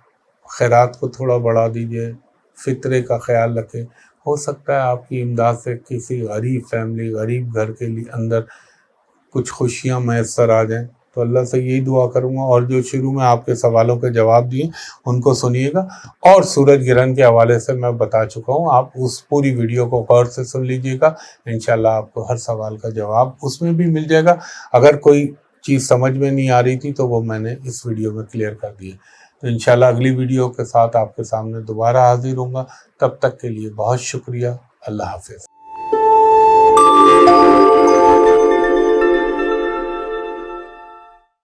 خیرات کو تھوڑا بڑھا دیجئے، فطرے کا خیال رکھیں۔ ہو سکتا ہے آپ کی امداد سے کسی غریب فیملی، غریب گھر کے لیے اندر کچھ خوشیاں میسر آ جائیں، تو اللہ سے یہی دعا کروں گا۔ اور جو شروع میں آپ کے سوالوں کے جواب دیے ان کو سنیے گا، اور سورج گرہن کے حوالے سے میں بتا چکا ہوں، آپ اس پوری ویڈیو کو غور سے سن لیجئے گا، انشاءاللہ آپ کو ہر سوال کا جواب اس میں بھی مل جائے گا۔ اگر کوئی چیز سمجھ میں نہیں آ رہی تھی تو وہ میں نے اس ویڈیو میں کلیئر کر دی ہے۔ تو انشاءاللہ اگلی ویڈیو کے ساتھ آپ کے سامنے دوبارہ حاضر ہوں گا، تب تک کے لیے بہت شکریہ، اللہ حافظ۔